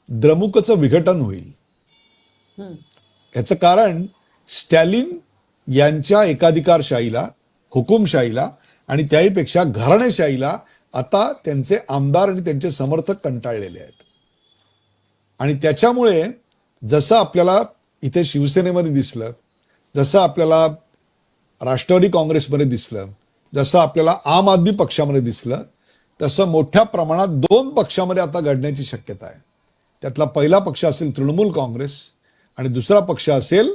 द्रमुकचं विघटन होईल. याचं कारण स्टॅलिन यांच्या एकाधिकारशाहीला, हुकुमशाहीला आणि त्याहीपेक्षा घराणेशाहीला आता त्यांचे आमदार आणि त्यांचे समर्थक कंटाळलेले आहेत. आणि त्याच्यामुळे जसं आपल्याला इथे शिवसेनेमध्ये दिसलं, जसं आपल्याला राष्ट्रवादी काँग्रेसमध्ये दिसलं, जसं आपल्याला आम आदमी पक्षामध्ये दिसलं, तसं मोठ्या प्रमाणात 2 पक्षामध्ये आता घडण्याची शक्यता आहे. त्यातला पहिला पक्ष असेल तृणमूल काँग्रेस आणि दुसरा पक्ष असेल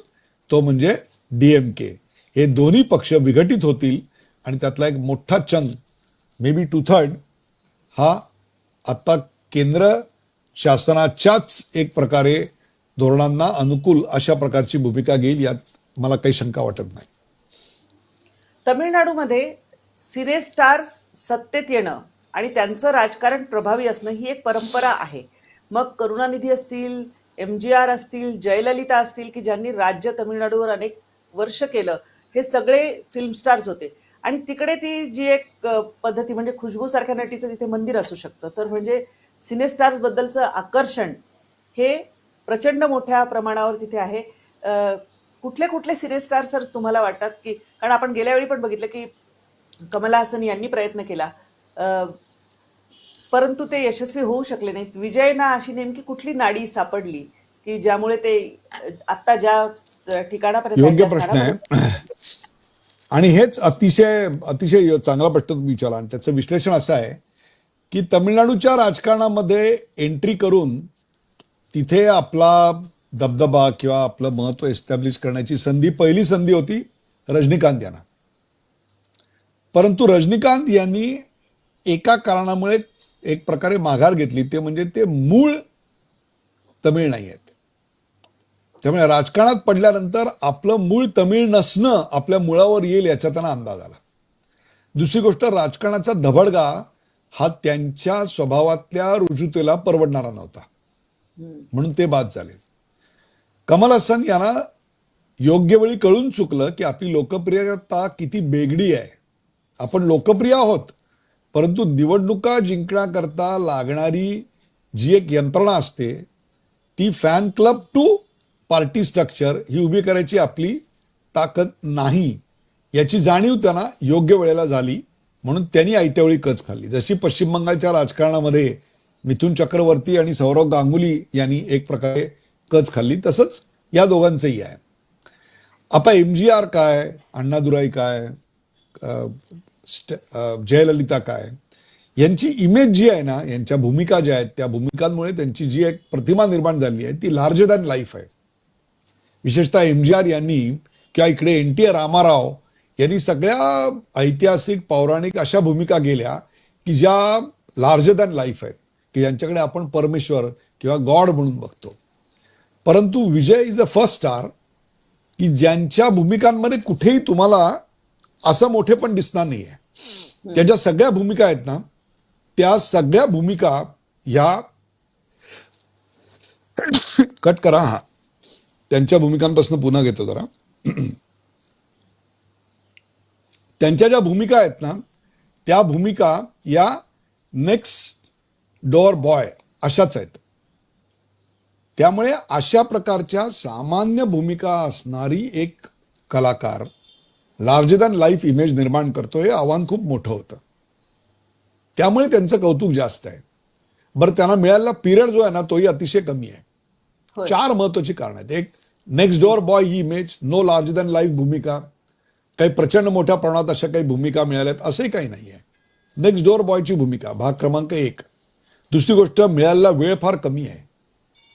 तो म्हणजे डीएमके. हे दोन्ही पक्ष विघटित होतील आणि त्यातला एक मोठा चंक, मे बी 2/3 हा आता केंद्र शासनाच्याच एक प्रकारे धोरणांना अनुकूल अशा प्रकारची भूमिका घेईल, यात मला काही शंका वाटत नाही. तमिळनाडूमध्ये सिने स्टार्स सत्तेत येणं आणि त्यांचं राजकारण प्रभावी असणं ही एक परंपरा आहे. मग करुणानिधी असतील, MGR असतील, जयललिता असतील, की ज्यांनी राज्य तमिळनाडूवर अनेक वर्ष केलं, हे सगळे फिल्म स्टार्स होते. आणि तिकडे ती जी एक पद्धती म्हणजे खुशबू सारख्या नटीचं तिथे मंदिर असू शकतं. तर म्हणजे सिने स्टार्स बद्दलचं आकर्षण हे प्रचंड मोठ्या प्रमाणावर तिथे आहे. कुठले कुठले सिने स्टार सर तुम्हाला वाटतात, की कारण आपण गेल्या वेळी पण बघितलं की कमला हसन यांनी प्रयत्न केला, परंतु ते यशस्वी होऊ शकले नाहीत. विजयना अशी नेमकी कुठली नाडी सापडली की ज्यामुळे ते आत्ता ज्या ठिकाणापर्यंत आहेत योग्य त्या प्रश्न स्थानापर्यंत? आहे आणि हेच अतिशय अतिशय चांगला प्रश्न तुम्ही विचारला. आणि त्याचं विश्लेषण असं आहे की तमिळनाडूच्या राजकारणामध्ये एंट्री करून तिथे आपला दबदबा किंवा आपलं महत्व एस्टॅब्लिश करण्याची पहिली संधी होती रजनीकांत यांना. परंतु रजनीकांत यांनी एका कारणामुळे एक प्रकारे माघार घेतली, ते म्हणजे ते मूळ तमिळ नाही आहेत. त्यामुळे राजकारणात पडल्यानंतर आपलं मूळ तमिळ नसणं आपल्या मुळावर येईल याचा त्यांना अंदाज आला. दुसरी गोष्ट, राजकारणाचा धबडगा हा त्यांच्या स्वभावातल्या रुजुतेला परवडणारा नव्हता, म्हणून ते बाद झाले. कमल हसन यांना योग्य वेळी कळून चुकलं की आपली लोकप्रियता किती बेगडी आहे. आपण लोकप्रिय आहोत, परंतु निवडणुका जिंकण्याकरता लागणारी जी एक यंत्रणा असते ती fan club to party structure ही उभी करायची आपली ताकद नाही, याची जाणीव त्यांना योग्य वेळेला झाली. म्हणून त्यांनी आयत्या वेळी कच खाल्ली. जशी पश्चिम बंगालच्या राजकारणामध्ये मिथुन चक्रवर्ती आणि सौरव गांगुली यांनी एक प्रकारे कच खाल्ली, तसंच या दोघांचंही आहे. आता MGR काय, अण्णादुराई काय, जयललिता काय, यांची इमेज जी आहे ना, यांच्या भूमिका ज्या आहेत त्या भूमिकांमुळे त्यांची जी एक प्रतिमा निर्माण झाली आहे ती लार्जर दॅन लाईफ आहे. विशेषतः MGR यांनी किंवा इकडे NT रामाराव यांनी सगळ्या ऐतिहासिक पौराणिक अशा भूमिका गेल्या की ज्या लार्जर दॅन लाईफ आहेत, की ज्यांच्याकडे आपण परमेश्वर किंवा गॉड म्हणून बघतो. परंतु विजय इज अ फर्स्ट स्टार की ज्यांच्या भूमिकांमध्ये कुठेही तुम्हाला असं मोठे पण दिसणार नाहीये. त्यांच्या सगळ्या भूमिका आहेत ना, त्या सगळ्या भूमिका ह्या कट करा, हा त्यांच्या भूमिकांपासून पुन्हा घेतो जरा. त्यांच्या ज्या भूमिका आहेत ना, त्या भूमिका या नेक्स्ट डोअर बॉय अशाच आहेत. त्यामुळे अशा प्रकारच्या सामान्य भूमिका असणारी एक कलाकार लार्जर दॅन लाईफ इमेज निर्माण करतो, हे आव्हान खूप मोठं होतं. त्यामुळे त्यांचं कौतुक जास्त आहे. बरं, त्यांना मिळालेला पिरियड जो आहे ना तोही अतिशय कमी आहे. 4 महत्वाची कारण आहेत. एक, नेक्स्ट डोअर बॉय ही image, no larger than life भूमिका. काही प्रचंड मोठ्या प्रमाणात अशा काही भूमिका मिळाल्यात असंही काही नाही आहे. नेक्स्ट डोअर बॉयची भूमिका भाग क्रमांक 1. दुसरी गोष्ट, मिळालेला वेळ फार कमी आहे.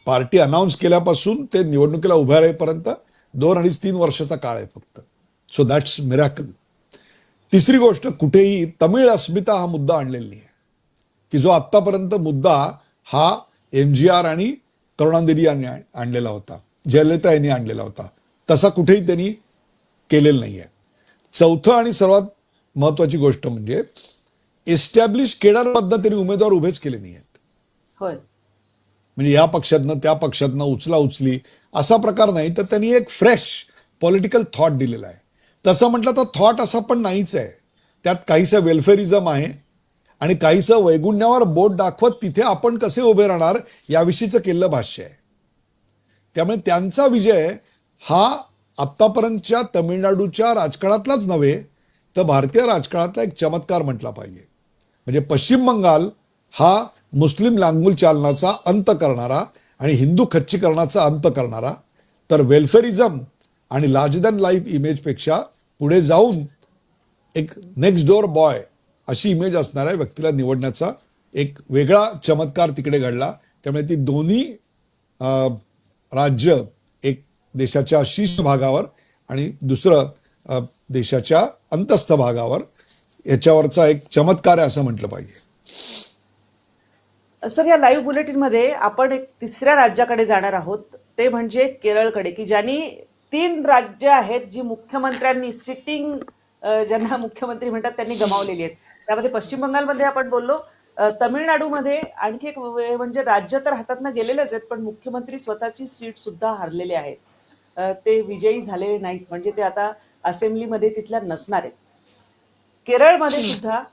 पार्टी अनाऊन्स केल्यापासून ते निवडणुकीला उभ्या राहीपर्यंत 2-3 वर्षाचा काळ आहे फक्त. So that's miracle. तिसरी गोष्ट, कुठेही तमिळ अस्मिता हा मुद्दा आणलेला नाही आहे, की जो आत्तापर्यंत मुद्दा हा MGR आणि करुणानिधी यांनी आणलेला होता, जयललिता यांनी आणलेला होता, तसा कुठेही त्यांनी केलेलं नाही आहे. चौथं आणि सर्वात महत्वाची गोष्ट म्हणजे एस्टॅब्लिश केडरमधनं त्यांनी उमेदवार उभेच केले नाही आहेत. होय, म्हणजे या पक्षातनं त्या पक्षातनं उचला उचली असा प्रकार नाही, तर त्यांनी एक फ्रेश पॉलिटिकल थॉट दिलेला आहे. तसं म्हटलं तर थॉट असा पण नाहीच आहे. त्यात काहीसं वेलफेअरिझम आहे आणि काहीसं वैगुण्यावर बोट दाखवत तिथे आपण कसे उभे राहणार याविषयीचं केलेलं भाष्य आहे. त्यामुळे त्यांचा विजय हा आत्तापर्यंतच्या तमिळनाडूच्या राजकारणातलाच नव्हे तर भारतीय राजकारणातला एक चमत्कार म्हटला पाहिजे. म्हणजे पश्चिम बंगाल हा मुस्लिम लांगुल चालनाचा अंत करणारा आणि हिंदू खच्चीकरणाचा अंत करणारा, तर वेलफेअरिझम आणि लार्जर दॅन लाईफ इमेजपेक्षा पुढे जाऊन एक नेक्स्ट डोअर बॉय अशी इमेज असणाऱ्या व्यक्तीला निवडण्याचा एक वेगळा चमत्कार तिकडे घडला. त्यामुळे ती दोन्ही राज्य, एक देशाच्या शीर्ष भागावर आणि दुसरं देशाच्या अंतस्थ भागावर, याच्यावरचा एक चमत्कार आहे असं म्हटलं पाहिजे. सर, या लाईव्ह बुलेटिनमध्ये आपण एक तिसऱ्या राज्याकडे जाणार आहोत, ते म्हणजे केरळकडे, की ज्यांनी 3 राज्य आहेत जी मुख्यमंत्र्यांनी सिटिंग, ज्यांना मुख्यमंत्री म्हणतात, त्यांनी गमावलेली आहेत. त्यामध्ये पश्चिम बंगालमध्ये आपण बोललो, तमिळनाडूमध्ये आणखी एक म्हणजे राज्य तर हातातनं गेलेलेच आहेत, पण मुख्यमंत्री स्वतःची सीट सुद्धा हारलेले आहेत. ते विजयी झालेले नाहीत, म्हणजे ते आता असेंब्लीमध्ये तिथल्या नसणार आहेत. केरळमध्ये सुद्धा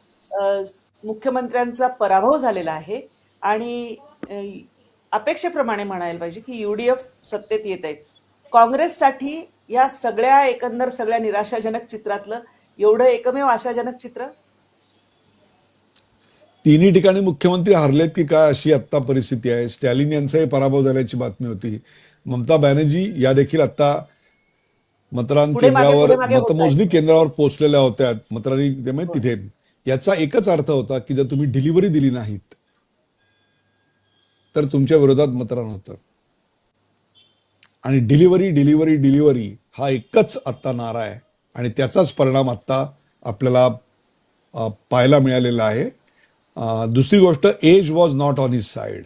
मुख्यमंत्र्यांचा पराभव झालेला आहे आणि अपेक्षेप्रमाणे म्हणायला पाहिजे की UDF सत्तेत येत आहेत. काँग्रेससाठी या सगळ्या एकंदर सगळ्या निराशाजनक चित्रातलं एवढं एकमेव आशाजनक चित्र. तिन्ही ठिकाणी मुख्यमंत्री हरलेत की काय अशी आत्ता परिस्थिती आहे. स्टॅलिन यांचाही पराभव झाल्याची बातमी होती. ममता बॅनर्जी या देखील आता मतदान केंद्रावर, पुढे मागे होत आहेत. मतमोजणी केंद्रावर पोहोचलेल्या होत्या. मतदारांनी होय. तिथे याचा एकच अर्थ होता की जर तुम्ही डिलिव्हरी दिली नाहीत तर तुमच्या विरोधात मतदान होतं. आणि डिलिव्हरी डिलिव्हरी डिलिव्हरी हा एकच आत्ता नारा आहे आणि त्याचाच परिणाम आत्ता आपल्याला पाहायला मिळालेला आहे. दुसरी गोष्ट, age was not on his side.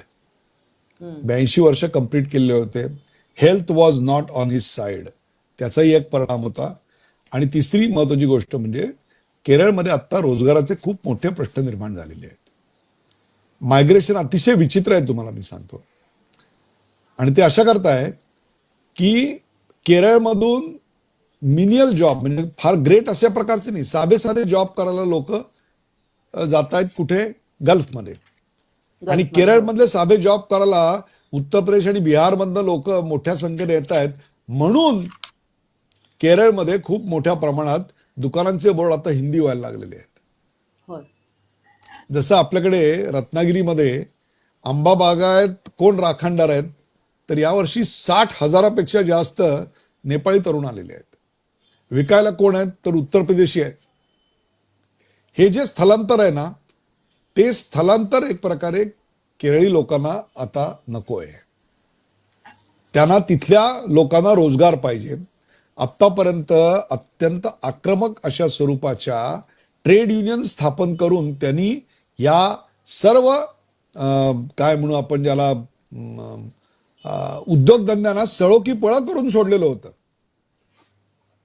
82 वर्ष कंप्लीट केलेले होते. Health was not on his side, त्याचाही एक परिणाम होता. आणि तिसरी महत्वाची गोष्ट म्हणजे केरळमध्ये आत्ता रोजगाराचे खूप मोठे प्रश्न निर्माण झालेले आहेत. मायग्रेशन अतिशय विचित्र आहे, तुम्हाला मी सांगतो. आणि ते अशा करता आहे की केरळमधून मिनियल जॉब, म्हणजे फार ग्रेट अशा प्रकारचे नाही, साधे साधे जॉब करायला लोक जात आहेत कुठे, गल्फमध्ये. आणि गल्फमध्ये. केरळमधले साधे जॉब करायला उत्तर प्रदेश आणि बिहारमधनं लोक मोठ्या संख्येने येत आहेत. म्हणून केरळमध्ये खूप मोठ्या प्रमाणात दुकानांचे बोर्ड आता हिंदी व्हायला लागलेले आहेत. होय. जसं आपल्याकडे रत्नागिरीमध्ये आंबा बागायत कोण राखणदार आहेत, तर यावर्षी 60,000पेक्षा जास्त नेपाळी तरुण आलेले आहेत. विकायला कोण आहेत, तर उत्तर प्रदेशी आहेत. हे जे स्थलांतर आहे ना, ते स्थलांतर एक प्रकारे केरळी लोकांना आता नको आहे. त्यांना तिथल्या लोकांना रोजगार पाहिजे. आत्तापर्यंत अत्यंत आक्रमक अशा स्वरूपाच्या ट्रेड युनियन स्थापन करून त्यांनी या सर्व काय म्हणू आपण ज्याला उद्योगधंद्यांना सळो की पळो करून सोडलेलं होतं.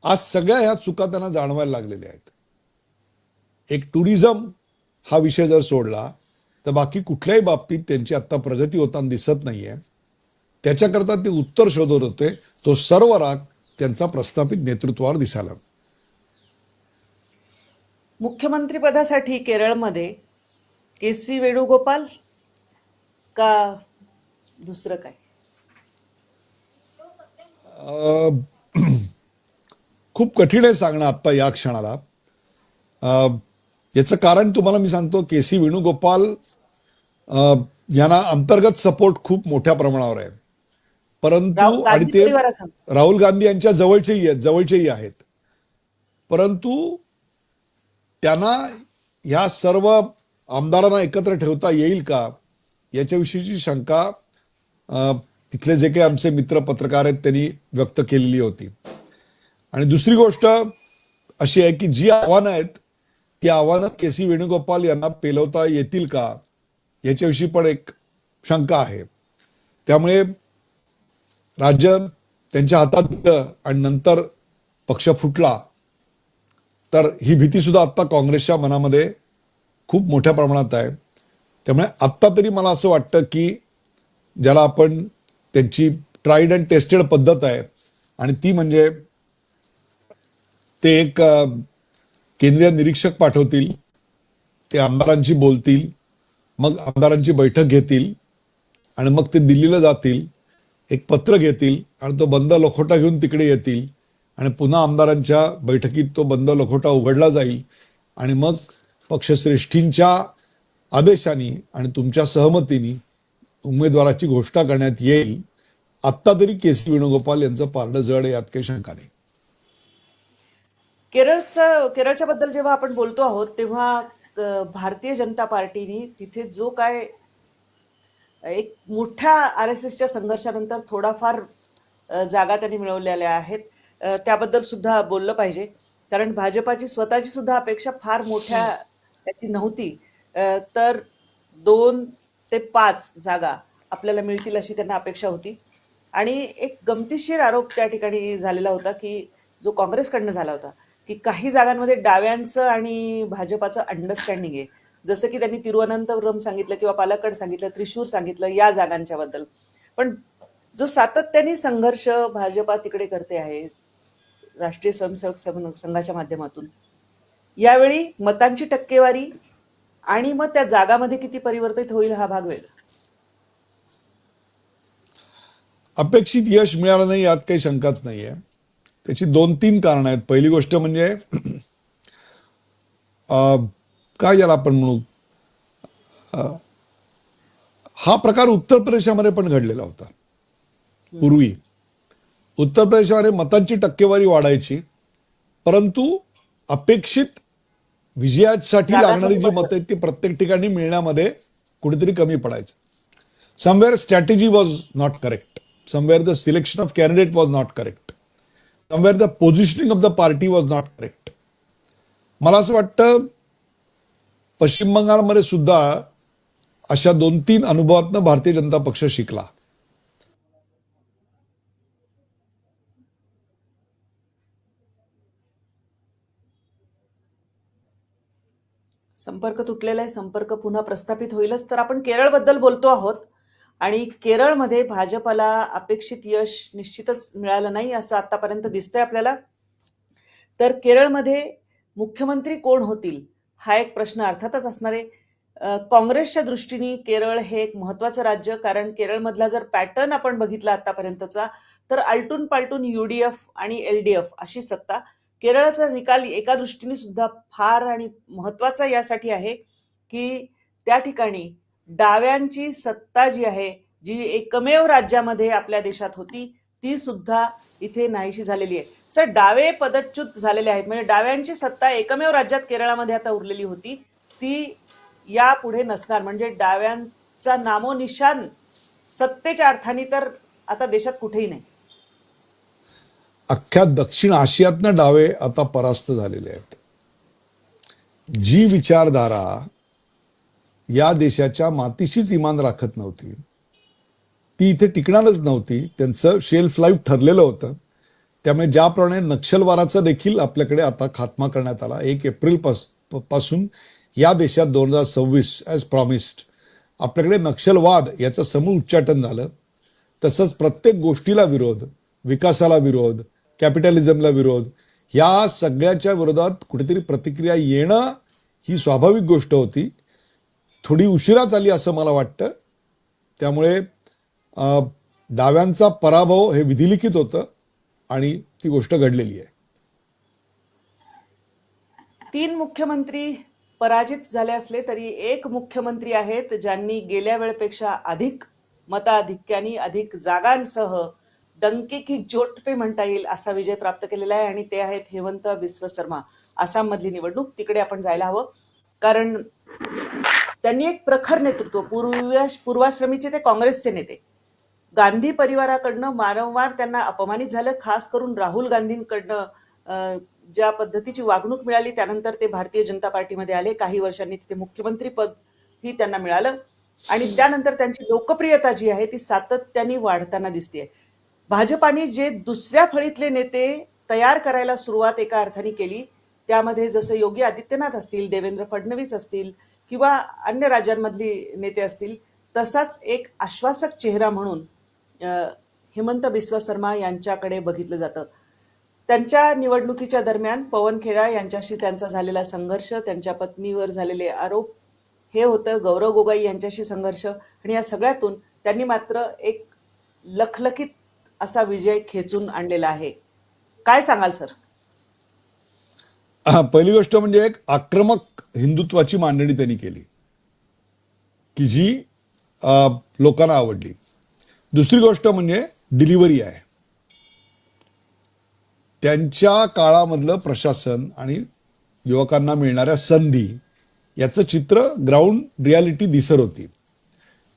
आज सगळ्या ह्या चुका त्यांना जाणवायला लागलेल्या आहेत. एक टुरिझम हा विषय जर सोडला तर बाकी कुठल्याही बाबतीत त्यांची आता प्रगती होताना दिसत नाहीये. त्याच्याकरता ते उत्तर शोधत होते. तो सर्व राग त्यांचा प्रस्थापित नेतृत्वावर दिसायला. मुख्यमंत्री पदासाठी केरळमध्ये KC वेणुगोपाल का दुसरं काय? खूप कठीण आहे सांगणं आत्ता या क्षणाला. याचं कारण तुम्हाला मी सांगतो, KC वेणुगोपाल यांना अंतर्गत सपोर्ट खूप मोठ्या प्रमाणावर आहे. परंतु आणि गांधी ते परिवाराचा. राहुल गांधी यांच्या जवळचेही आहेत. परंतु त्यांना ह्या सर्व आमदारांना एकत्र ठेवता येईल का, याच्याविषयीची शंका तिथले जे काही आमचे मित्र पत्रकार आहेत त्यांनी व्यक्त केलेली होती. आणि दुसरी गोष्ट अशी आहे की जी आव्हानं आहेत ती आव्हानं KC वेणुगोपाल यांना पेलवता येतील का, याच्याविषयी पण एक शंका आहे. त्यामुळे राज्य त्यांच्या हातात दिलं आणि नंतर पक्ष फुटला, तर ही भीती सुद्धा आत्ता काँग्रेसच्या मनामध्ये खूप मोठ्या प्रमाणात आहे. त्यामुळे आत्ता तरी मला असं वाटतं की ज्याला आपण त्यांची ट्राईड अँड टेस्टेड पद्धत आहे, आणि ती म्हणजे ते एक केंद्रीय निरीक्षक पाठवतील, ते आमदारांशी बोलतील, मग आमदारांची बैठक घेतील आणि मग ते दिल्लीला जातील, एक पत्र घेतील आणि तो बंद लखोटा घेऊन तिकडे येतील आणि पुन्हा आमदारांच्या बैठकीत तो बंद लखोटा उघडला जाईल आणि मग पक्षश्रेष्ठींच्या आदेशाने आणि तुमच्या सहमतीने उमेदवाराची घोषणा करण्यात येईल. आत्ता तरी KC वेणुगोपाल यांचं पारडं जड आहे, यात काही शंका नाही. केरळच्या बद्दल जेव्हा आपण बोलतो आहोत तेव्हा भारतीय जनता पार्टीने तिथे जो काय एक मोठ्या RSSच्या संघर्षानंतर थोडाफार जागा त्यांनी मिळवलेल्या आहेत, त्याबद्दल सुद्धा बोललं पाहिजे. कारण भाजपाची स्वतःची सुद्धा अपेक्षा फार मोठ्या त्याची नव्हती. तर 2 ते 5 जागा आपल्याला मिळतील अशी त्यांना अपेक्षा होती. आणि एक गमतीशीर आरोप त्या ठिकाणी झालेला होता, की जो काँग्रेसकडनं झाला होता, की काही जागांमध्ये डाव्यांचं आणि भाजपाचं अंडरस्टँडिंग आहे. जसं की त्यांनी तिरुवनंतपुरम सांगितलं किंवा पालक्कड सांगितलं, त्रिशूर सांगितलं या जागांच्या बद्दल. पण जो सातत्याने संघर्ष भाजपा तिकडे करते आहे राष्ट्रीय स्वयंसेवक संघाच्या माध्यमातून, यावेळी मतांची टक्केवारी आणि मग त्या जागामध्ये किती परिवर्तित होईल हा भाग वेगळा. अपेक्षित यश मिळालं नाही यात काही शंकाच नाहीये. त्याची 2-3 कारणं आहेत. पहिली गोष्ट म्हणजे काय ज्याला आपण म्हणू, हा प्रकार उत्तर प्रदेशामध्ये पण घडलेला होता. पूर्वी उत्तर प्रदेशामध्ये मतांची टक्केवारी वाढायची, परंतु अपेक्षित विजयासाठी लागणारी जी मतं आहेत ती प्रत्येक ठिकाणी मिळण्यामध्ये कुठेतरी कमी पडायचं. Somewhere strategy was not correct, somewhere the selection of candidate was not correct, somewhere the positioning of the party was not correct. मला असं वाटतं पश्चिम बंगालमध्ये सुद्धा अशा 2-3 अनुभवातनं भारतीय जनता पक्ष शिकला. संपर्क तुटलेला आहे, संपर्क पुन्हा प्रस्थापित होईलच. तर आपण केरळबद्दल बोलतो आहोत आणि केरळमध्ये भाजपाला अपेक्षित यश निश्चितच मिळालं नाही असं आतापर्यंत दिसतंय आपल्याला. तर केरळमध्ये मुख्यमंत्री कोण होतील हा एक प्रश्न अर्थातच असणार आहे. काँग्रेसच्या दृष्टीने केरळ हे एक महत्वाचं राज्य, कारण केरळमधला जर पॅटर्न आपण बघितला आतापर्यंतचा तर आलटून पालटून UDF आणि LDF अशी सत्ता. केरळचा निकाल एका दृष्टीने सुद्धा फार आणि महत्वाचा यासाठी आहे की त्या ठिकाणी डाव्यांची सत्ता जी आहे, जी एकमेव राज्यामध्ये आपल्या देशात होती, ती सुद्धा इथे नाहीशी झालेली आहे. सर, डावे पदच्युत झालेले आहेत, म्हणजे डाव्यांची सत्ता एकमेव राज्यात केरळमध्ये आता उरलेली होती ती यापुढे नसणार. म्हणजे डाव्यांचा नामोनिशान सत्तेच्या अर्थाने तर आता देशात कुठेही नाही. अख्ख्या दक्षिण आशियातनं डावे आता परास्त झालेले आहेत. जी विचारधारा या देशाच्या मातीशीच इमान राखत नव्हती ती इथे टिकणारच नव्हती. त्यांचं शेल्फ लाईफ ठरलेलं होतं. त्यामुळे ज्याप्रमाणे नक्षलवादाचा देखील आपल्याकडे आता खात्मा करण्यात आला 1 एप्रिल पासून या देशात 2026 ॲज प्रॉमिस्ड आपल्याकडे नक्षलवाद याचं समूळ उच्चाटन झालं. तसंच प्रत्येक गोष्टीला विरोध, विकासाला विरोध, कॅपिटलिझमला विरोध, या सगळ्याच्या विरोधात कुठेतरी प्रतिक्रिया येणं ही स्वाभाविक गोष्ट होती. थोडी उशिराच आली असं मला वाटतं. त्यामुळे डाव्यांचा पराभव हे विधिलिखित होतं आणि ती गोष्ट घडलेली आहे. 3 मुख्यमंत्री पराजित झाले असले तरी एक मुख्यमंत्री आहेत ज्यांनी गेल्या वेळेपेक्षा अधिक मताधिक्याने, अधिक जागांसह डंके की चोट पे म्हणता येईल असा विजय प्राप्त केलेला आहे आणि ते आहेत हेमंत बिस्व शर्मा. आसाममधली निवडणूक, तिकडे आपण जायला हवं, कारण त्यांनी एक प्रखर नेतृत्व, पूर्वाश्रमीचे ते काँग्रेसचे नेते. गांधी परिवाराकडनं वारंवार त्यांना अपमानित झालं, खास करून राहुल गांधींकडनं ज्या पद्धतीची वागणूक मिळाली. त्यानंतर ते भारतीय जनता पार्टीमध्ये आले, काही वर्षांनी तिथे मुख्यमंत्री पद ही त्यांना मिळालं आणि त्यानंतर त्यांची लोकप्रियता जी आहे ती सातत्याने वाढताना दिसते. भाजपाने जे दुसऱ्या फळीतले नेते तयार करायला सुरुवात एका अर्थाने केली, त्यामध्ये जसं योगी आदित्यनाथ असतील, देवेंद्र फडणवीस असतील किंवा अन्य राज्यांमधली नेते असतील, तसाच एक आश्वासक चेहरा म्हणून हेमंत बिस्व शर्मा यांच्याकडे बघितलं जातं. त्यांच्या निवडणुकीच्या दरम्यान पवन खेडा यांच्याशी त्यांचा झालेला संघर्ष, त्यांच्या पत्नीवर झालेले आरोप हे होतं, गौरव गोगोई यांच्याशी संघर्ष, आणि या सगळ्यातून त्यांनी मात्र एक लखलखीत असा विजय खेचून आणलेला आहे. काय सांगाल सर? पहिली गोष्ट म्हणजे एक आक्रमक हिंदुत्वाची मांडणी त्यांनी केली की जी लोकांना आवडली. दुसरी गोष्ट म्हणजे डिलिव्हरी आहे. त्यांच्या काळामधलं प्रशासन आणि युवकांना मिळणाऱ्या संधी याचं चित्र ग्राउंड रियालिटी दिसत होती.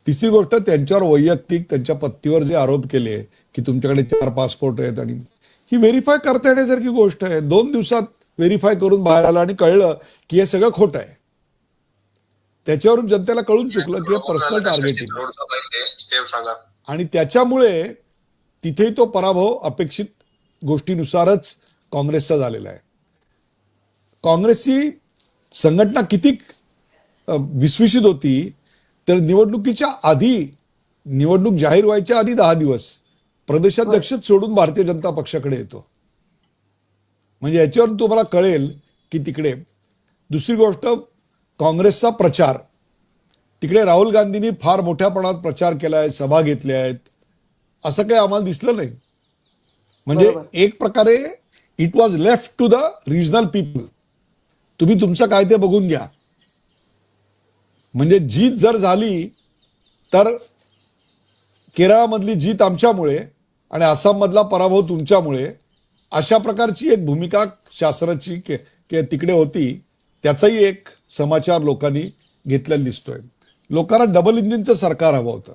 तिसरी गोष्ट, त्यांच्यावर वैयक्तिक त्यांच्या पत्नीवर जे आरोप केले की तुमच्याकडे 4 पासपोर्ट आहेत, आणि ही व्हेरीफाय करता येण्यासारखी गोष्ट आहे. 2 दिवसात व्हेरीफाय करून बाहेर आलं आणि कळलं की हे सगळं खोटं आहे. त्याच्यावरून जनतेला कळून चुकलं की हे पर्सनल टार्गेटिंग आहे. आणि त्याच्यामुळे तिथेही तो पराभव अपेक्षित गोष्टीनुसारच काँग्रेसचा झालेला आहे. काँग्रेसची संघटना किती विस्विसित होती तर निवडणुकीच्या आधी, निवडणूक जाहीर व्हायच्या आधी 10 दिवस प्रदेशाध्यक्षच सोडून भारतीय जनता पक्षाकडे येतो. म्हणजे याच्यावरून तुम्हाला कळेल की तिकडे. दुसरी गोष्ट, काँग्रेसचा प्रचार, तिकडे राहुल गांधींनी फार मोठ्या प्रमाणात प्रचार केलाय, सभा घेतल्या आहेत, असं काही आम्हाला दिसलं नाही. म्हणजे एक प्रकारे it was left to the regional people. तुम्ही तुमचं काय ते बघून घ्या. म्हणजे जीत जर झाली तर केरळमधली जीत आमच्यामुळे आणि आसाममधला पराभव तुमच्यामुळे, अशा प्रकारची एक भूमिका शासनाची तिकडे होती. त्याचाही एक समाचार लोकांनी घेतलेला दिसतोय. लोकांना डबल इंजिनचं सरकार हवं होतं.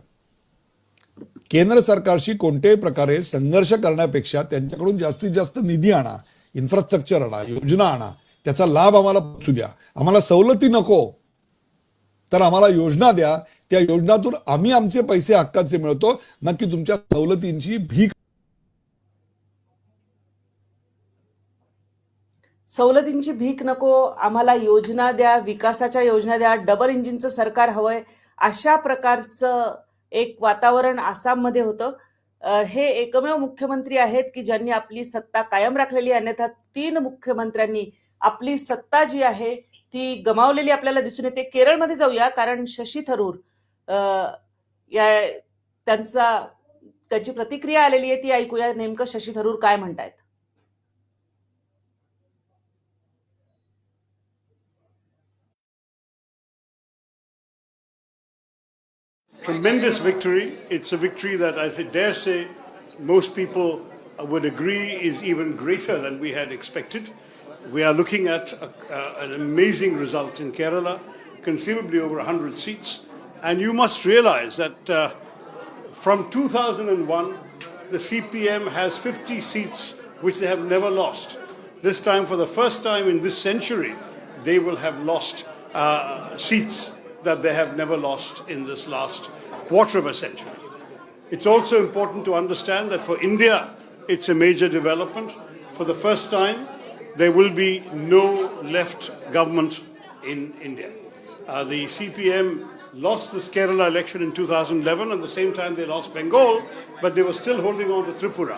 केंद्र सरकारशी कोणत्याही प्रकारे संघर्ष करण्यापेक्षा त्यांच्याकडून जास्तीत जास्त निधी आणा, इन्फ्रास्ट्रक्चर आणा, योजना आणा, त्याचा लाभ आम्हाला पोचू द्या. आम्हाला सवलती नको, तर आम्हाला योजना द्या. त्या योजनातून आम्ही आमचे पैसे हक्काचे मिळतो, नक्की तुमच्या सवलतींची भीक. सवलतींची भीक नको, आम्हाला योजना द्या, विकासाच्या योजना द्या, डबल इंजिनचं सरकार हवंय, अशा प्रकारचं एक वातावरण आसाममध्ये होतं. हे एकमेव मुख्यमंत्री आहेत की ज्यांनी आपली सत्ता कायम राखलेली. अन्यथा 3 मुख्यमंत्र्यांनी आपली सत्ता जी आहे ती गमावलेली आपल्याला दिसून येते. केरळमध्ये जाऊया, कारण शशी थरूर त्यांची प्रतिक्रिया आलेली आहे, ती ऐकूया. नेमकं शशी थरूर काय म्हणतायत. Tremendous victory. It's a victory that I dare say most people would agree is even greater than we had expected. We are looking at an amazing result in Kerala, conceivably over 100 seats. And you must realize that from 2001, the CPM has 50 seats which they have never lost. This time, for the first time in this century, they will have lost seats that they have never lost in this last quarter of a century. It's also important to understand that for India, it's a major development. For the first time, there will be no left government in India. The CPM lost this Kerala election in 2011, and at the same time they lost Bengal, but they were still holding on to Tripura.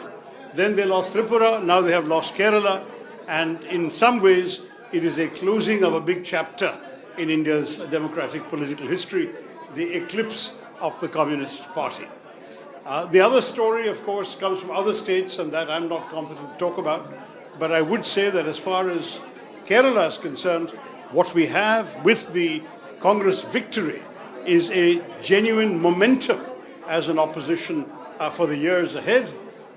Then they lost Tripura, now they have lost Kerala, and in some ways, it is a closing of a big chapter in India's democratic political history, the eclipse of the Communist Party. The other story, of course, comes from other states, and that I'm not competent to talk about. But I would say that as far as Kerala is concerned, what we have with the Congress victory is a genuine momentum as an opposition for the years ahead.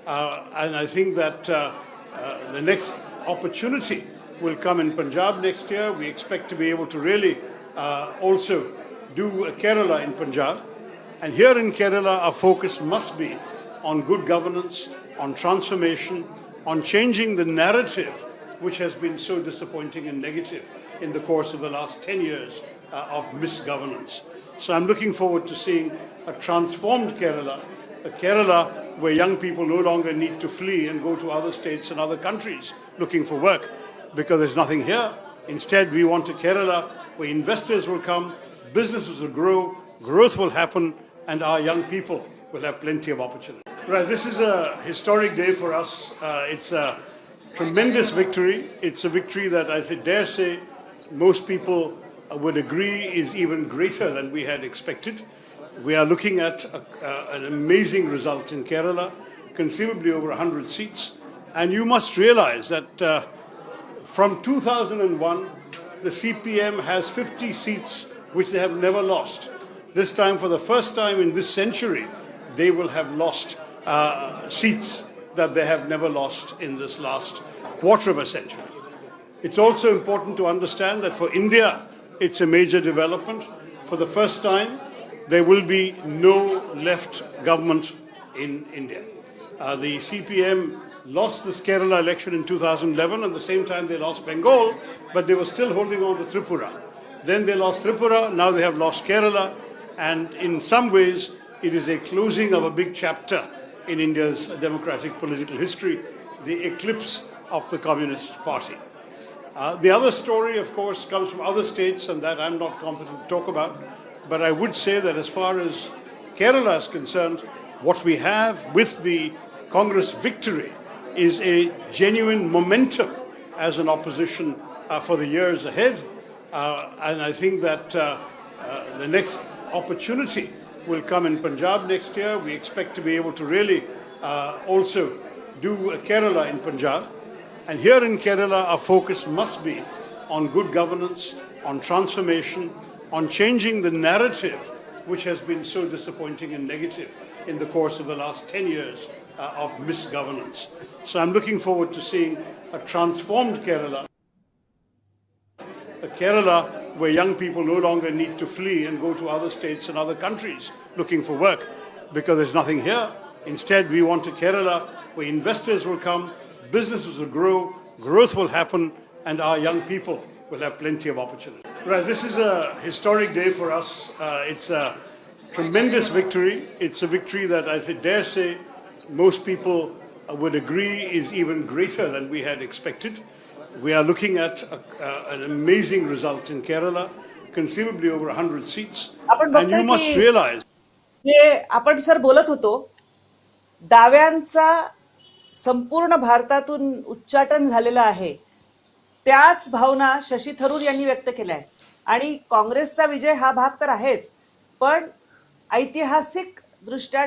And I think that the next opportunity will come in Punjab next year. We expect to be able to really also do Kerala in Punjab. And here in Kerala, our focus must be on good governance, on transformation, on changing the narrative which has been so disappointing and negative in the course of the last 10 years of misgovernance. So I'm looking forward to seeing a transformed Kerala, a Kerala where young people no longer need to flee and go to other states and other countries looking for work, because there's nothing here. Instead, we want a Kerala where investors will come, businesses will grow, growth will happen, and our young people will have plenty of opportunity. Right, this is a historic day for us. It's a tremendous victory. It's a victory that I dare say most people would agree is even greater than we had expected. We are looking at an amazing result in Kerala, conceivably over 100 seats. And you must realize that from 2001, the CPM has 50 seats which they have never lost. This time, for the first time in this century, they will have lost seats that they have never lost in this last quarter of a century. It's also important to understand that for India, it's a major development. For the first time, there will be no left government in India. The CPM lost this Kerala election in 2011, and at the same time they lost Bengal, but they were still holding on to Tripura. Then they lost Tripura, now they have lost Kerala, and in some ways it is a closing of a big chapter in India's democratic political history, the eclipse of the Communist Party. The other story, of course, comes from other states, and that I'm not competent to talk about. But I would say that as far as Kerala is concerned, what we have with the Congress victory is a genuine momentum as an opposition for the years ahead. And I think that the next opportunity will come in Punjab next year. We expect to be able to really also do Kerala in Punjab. And here in Kerala, our focus must be on good governance, on transformation, on changing the narrative, which has been so disappointing and negative in the course of the last 10 years of misgovernance. So I'm looking forward to seeing a transformed Kerala, a Kerala where young people no longer need to flee and go to other states and other countries looking for work because there's nothing here. Instead, we want a Kerala where investors will come, businesses will grow, growth will happen, and our young people will have plenty of opportunity. Right, this is a historic day for us. It's a tremendous victory. It's a victory that I dare say most people would agree is even greater than we had expected. We are looking at an amazing result in Kerala, conceivably over 100 seats. आपण And you बघतोय must की realize जे आपण sir बोलत होतो, डाव्यांचा संपूर्ण भारतातून उच्चाटन झालेलं आहे, त्याच भावना शशी थरूर यांनी व्यक्त केल्या आहे. आणि काँग्रेसचा विजय हा भाग तर आहेच, पण ऐतिहासिक दृष्ट्या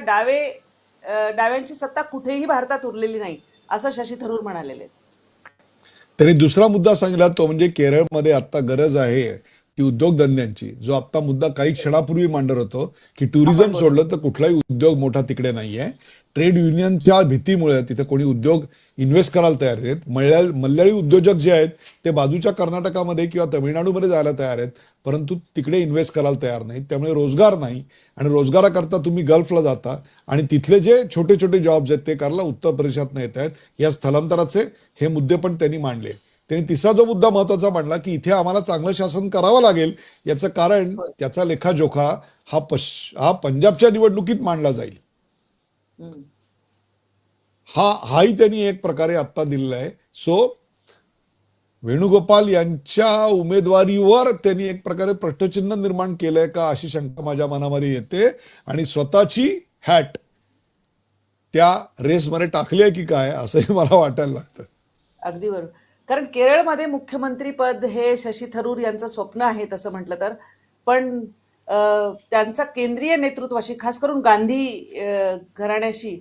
डाव्यांची सत्ता कुठेही भारतात उरलेली नाही असं शशी थरूर म्हणालेले आहेत. त्यांनी दुसरा मुद्दा सांगितला तो म्हणजे केरळमध्ये आता गरज आहे ती उद्योगधंद्यांची, जो आता मुद्दा काही क्षणापूर्वी मांडत होतो की टुरिझम सोडलं तर कुठलाही उद्योग मोठा तिकडे नाहीये. ट्रेड युनियनच्या भीतीमुळे तिथे कोणी उद्योग इन्व्हेस्ट करायला तयार आहेत. मल्याळी उद्योजक जे आहेत ते बाजूच्या कर्नाटकामध्ये किंवा तमिळनाडूमध्ये जायला तयार आहेत, परंतु तिकडे इन्व्हेस्ट करायला तयार नाहीत. त्यामुळे रोजगार नाही, आणि रोजगाराकरता तुम्ही गल्फला जाता आणि तिथले जे छोटे छोटे जॉब्स आहेत ते करायला उत्तर प्रदेशात येत आहेत. या स्थलांतराचे हे मुद्दे पण त्यांनी मांडले. त्यांनी तिसरा जो मुद्दा महत्वाचा मांडला की इथे आम्हाला चांगलं शासन करावं लागेल, याचं कारण त्याचा लेखाजोखा हा पंजाबच्या निवडणुकीत मांडला जाईल. हाही त्यांनी एक प्रकारे आता दिलेला आहे. सो वेणुगोपाल यांच्या उमेदवारीवर त्यांनी एक प्रकारे प्रश्नचिन्ह निर्माण केलंय का अशी शंका माझ्या मनामध्ये येते, आणि स्वतःची हॅट त्या रेसमध्ये टाकली आहे की काय असंही मला वाटायला लागतं. अगदी बरोबर. कारण केरळमध्ये मुख्यमंत्री पद हे शशी थरूर यांचं स्वप्न आहे तसं म्हटलं तर, पण त्यांचा केंद्रीय नेतृत्वाशी, खास करून गांधी घराण्याशी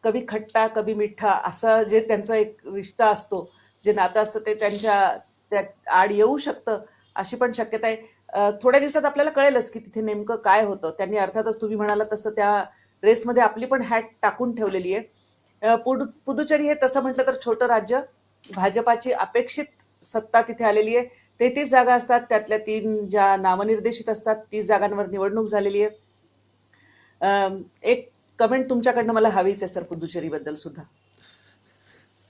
कभी खट्टा कभी मिठा असं जे त्यांचं एक रिश्ता असतो, जे नातं असतं, ते त्या आड येऊ शकतं अशी पण शक्यता आहे. थोड्या दिवसात आपल्याला कळेलच की तिथे नेमकं काय होतं. त्यांनी अर्थातच तुम्ही म्हणाला तसं त्या रेसमध्ये आपली पण हॅट टाकून ठेवलेली आहे. पुदुचेरी हे तसं म्हटलं तर छोटं राज्य, भाजपाची अपेक्षित सत्ता तिथे आलेली आहे. 33 जागा असतात, त्यातल्या 3 ज्या नामनिर्देशित असतात, 30 जागांवर निवडणूक झालेली आहे. एक कमेंट तुमच्याकडनं मला हवीच आहे सर पुदुचेरीबद्दल सुद्धा.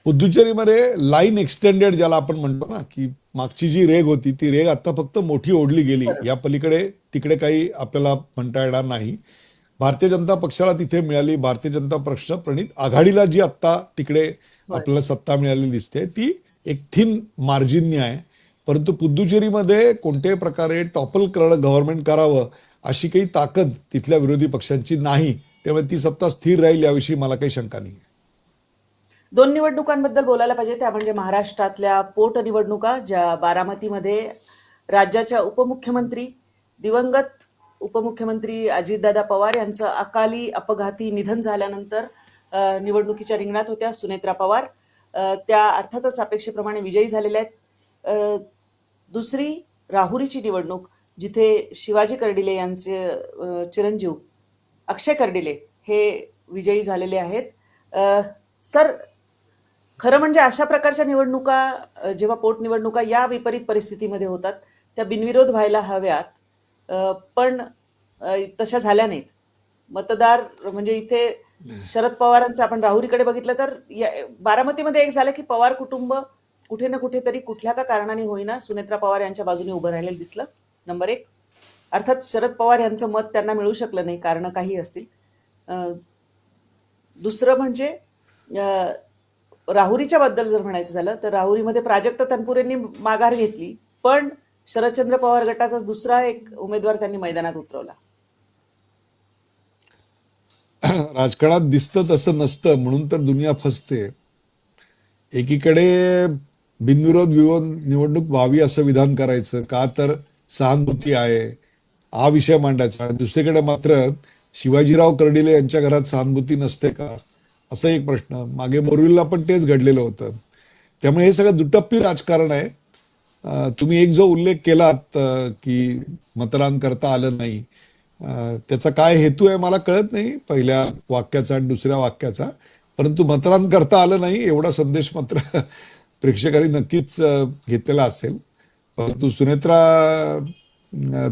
पुदुचेरीमध्ये लाईन एक्सटेंडेड ज्याला आपण म्हणतो ना, की मागची जी रेग होती ती रेग आता फक्त मोठी ओढली गेली. या पलीकडे तिकडे काही आपल्याला म्हणता येणार नाही. भारतीय जनता पक्षाला तिथे मिळाली, भारतीय जनता पक्ष प्रणित आघाडीला जी आता तिकडे आपल्याला सत्ता मिळालेली दिसते ती एक थिन मार्जिननी आहे. परंतु पुदुचेरीमध्ये कोणत्याही प्रकारे टॉपल गव्हर्नमेंट करावं अशी काही ताकद तिथल्या विरोधी पक्षांची नाही. त्यामुळे ती सत्ता स्थिर राहील याविषयी मला काही शंका नाही. 2 निवडणुकांबद्दल बोलायला पाहिजे, त्या म्हणजे महाराष्ट्रातल्या पोटनिवडणुका, ज्या बारामतीमध्ये राज्याच्या उपमुख्यमंत्री, दिवंगत उपमुख्यमंत्री अजितदादा पवार यांचं अकाली अपघाती निधन झाल्यानंतर निवडणुकीच्या रिंगणात होत्या. सुनेत्रा पवार त्या अर्थातच अपेक्षेप्रमाणे विजयी झालेल्या आहेत. दुसरी राहुरीची निवडणूक, जिथे शिवाजी कर्डिले यांचे चिरंजीव अक्षय कर्डिले हे विजयी झालेले आहेत. सर, खरं म्हणजे अशा प्रकारच्या निवडणुका, जेव्हा पोटनिवडणुका या विपरीत परिस्थितीमध्ये होतात, त्या बिनविरोध व्हायला हव्यात, पण तशा झाल्या नाहीत. मतदार म्हणजे इथे शरद पवारांचं आपण राहुरीकडे बघितलं तर बारामतीमध्ये एक झालं की पवार कुटुंब कुठे ना कुठेतरी कुठल्या का कारणाने होईना सुनेत्रा पवार यांच्या बाजूने उभं राहिलेलं दिसलं. नंबर एक. अर्थात शरद पवार यांचं मत त्यांना मिळू शकलं नाही, कारणं काही असतील. दुसरं म्हणजे राहुरीच्या बद्दल जर म्हणायचं झालं तर राहुरीमध्ये प्राजक्त तनपुरेंनी माघार घेतली, पण शरदचंद्र पवार गटाचा दुसरा एक उमेदवार त्यांनी मैदानात उतरवला. राजकारणात दिसतं तसं नसतं म्हणून तर दुनिया फसते. एकीकडे बिनविरोध निवडणूक व्हावी असं विधान करायचं का, तर सहानुभूती आहे हा विषय मांडायचा, आणि दुसरीकडे मात्र शिवाजीराव कर्डिले यांच्या घरात सहानुभूती नसते का, असा एक प्रश्न. मागे बोरिवलीला पण तेच घडलेलं होतं. त्यामुळे हे सगळं दुटप्पी राजकारण आहे. तुम्ही एक जो उल्लेख केलात की मतदान करता आलं नाही, त्याचा काय हेतू आहे मला कळत नाही, पहिल्या वाक्याचा आणि दुसऱ्या वाक्याचा. परंतु मतदान करता आलं नाही एवढा संदेश मात्र प्रेक्षकांनी नक्कीच घेतलेला असेल. परंतु सुनेत्रा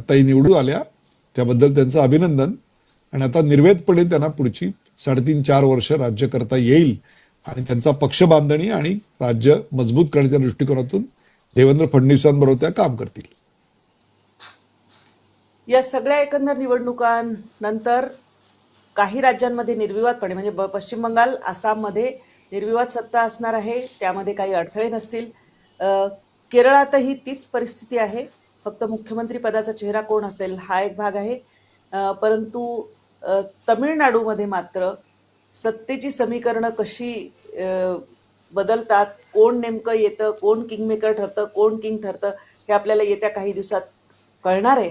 ताई निवडून आल्या, त्याबद्दल त्यांचं अभिनंदन. आणि आता निर्वेदपणे त्यांना पुढची 3.5-4 वर्ष राज्य करता येईल, आणि त्यांचा पक्ष बांधणी आणि राज्य मजबूत करण्याच्या दृष्टिकोनातून देवेंद्र फडणवीसांबरोबर त्या काम करतील. या सगळ्या एकंदर निवडणुकांनंतर काही राज्यांमध्ये निर्विवादपणे, म्हणजे पश्चिम बंगाल, आसाममध्ये निर्विवाद सत्ता असणार आहे, त्यामध्ये काही अडथळे नसतील. केरळातही तीच परिस्थिती आहे, फक्त मुख्यमंत्री पदाचा चेहरा कोण असेल हा एक भाग आहे. परंतु तमिळनाडूमध्ये मात्र सत्तेची समीकरणं कशी बदलतात, कोण नेमकं येतं, कोण किंगमेकर ठरतं, कोण किंग ठरतं, हे आपल्याला येत्या काही दिवसात कळणार आहे.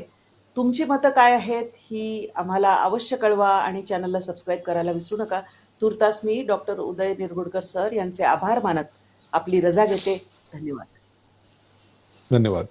तुमची मतं काय आहेत ही आम्हाला अवश्य कळवा, आणि चॅनलला सबस्क्राईब करायला विसरू नका. तूर्तास मी डॉक्टर उदय निरगुडकर सर यांचे आभार मानत आपली रजा घेते. धन्यवाद. धन्यवाद.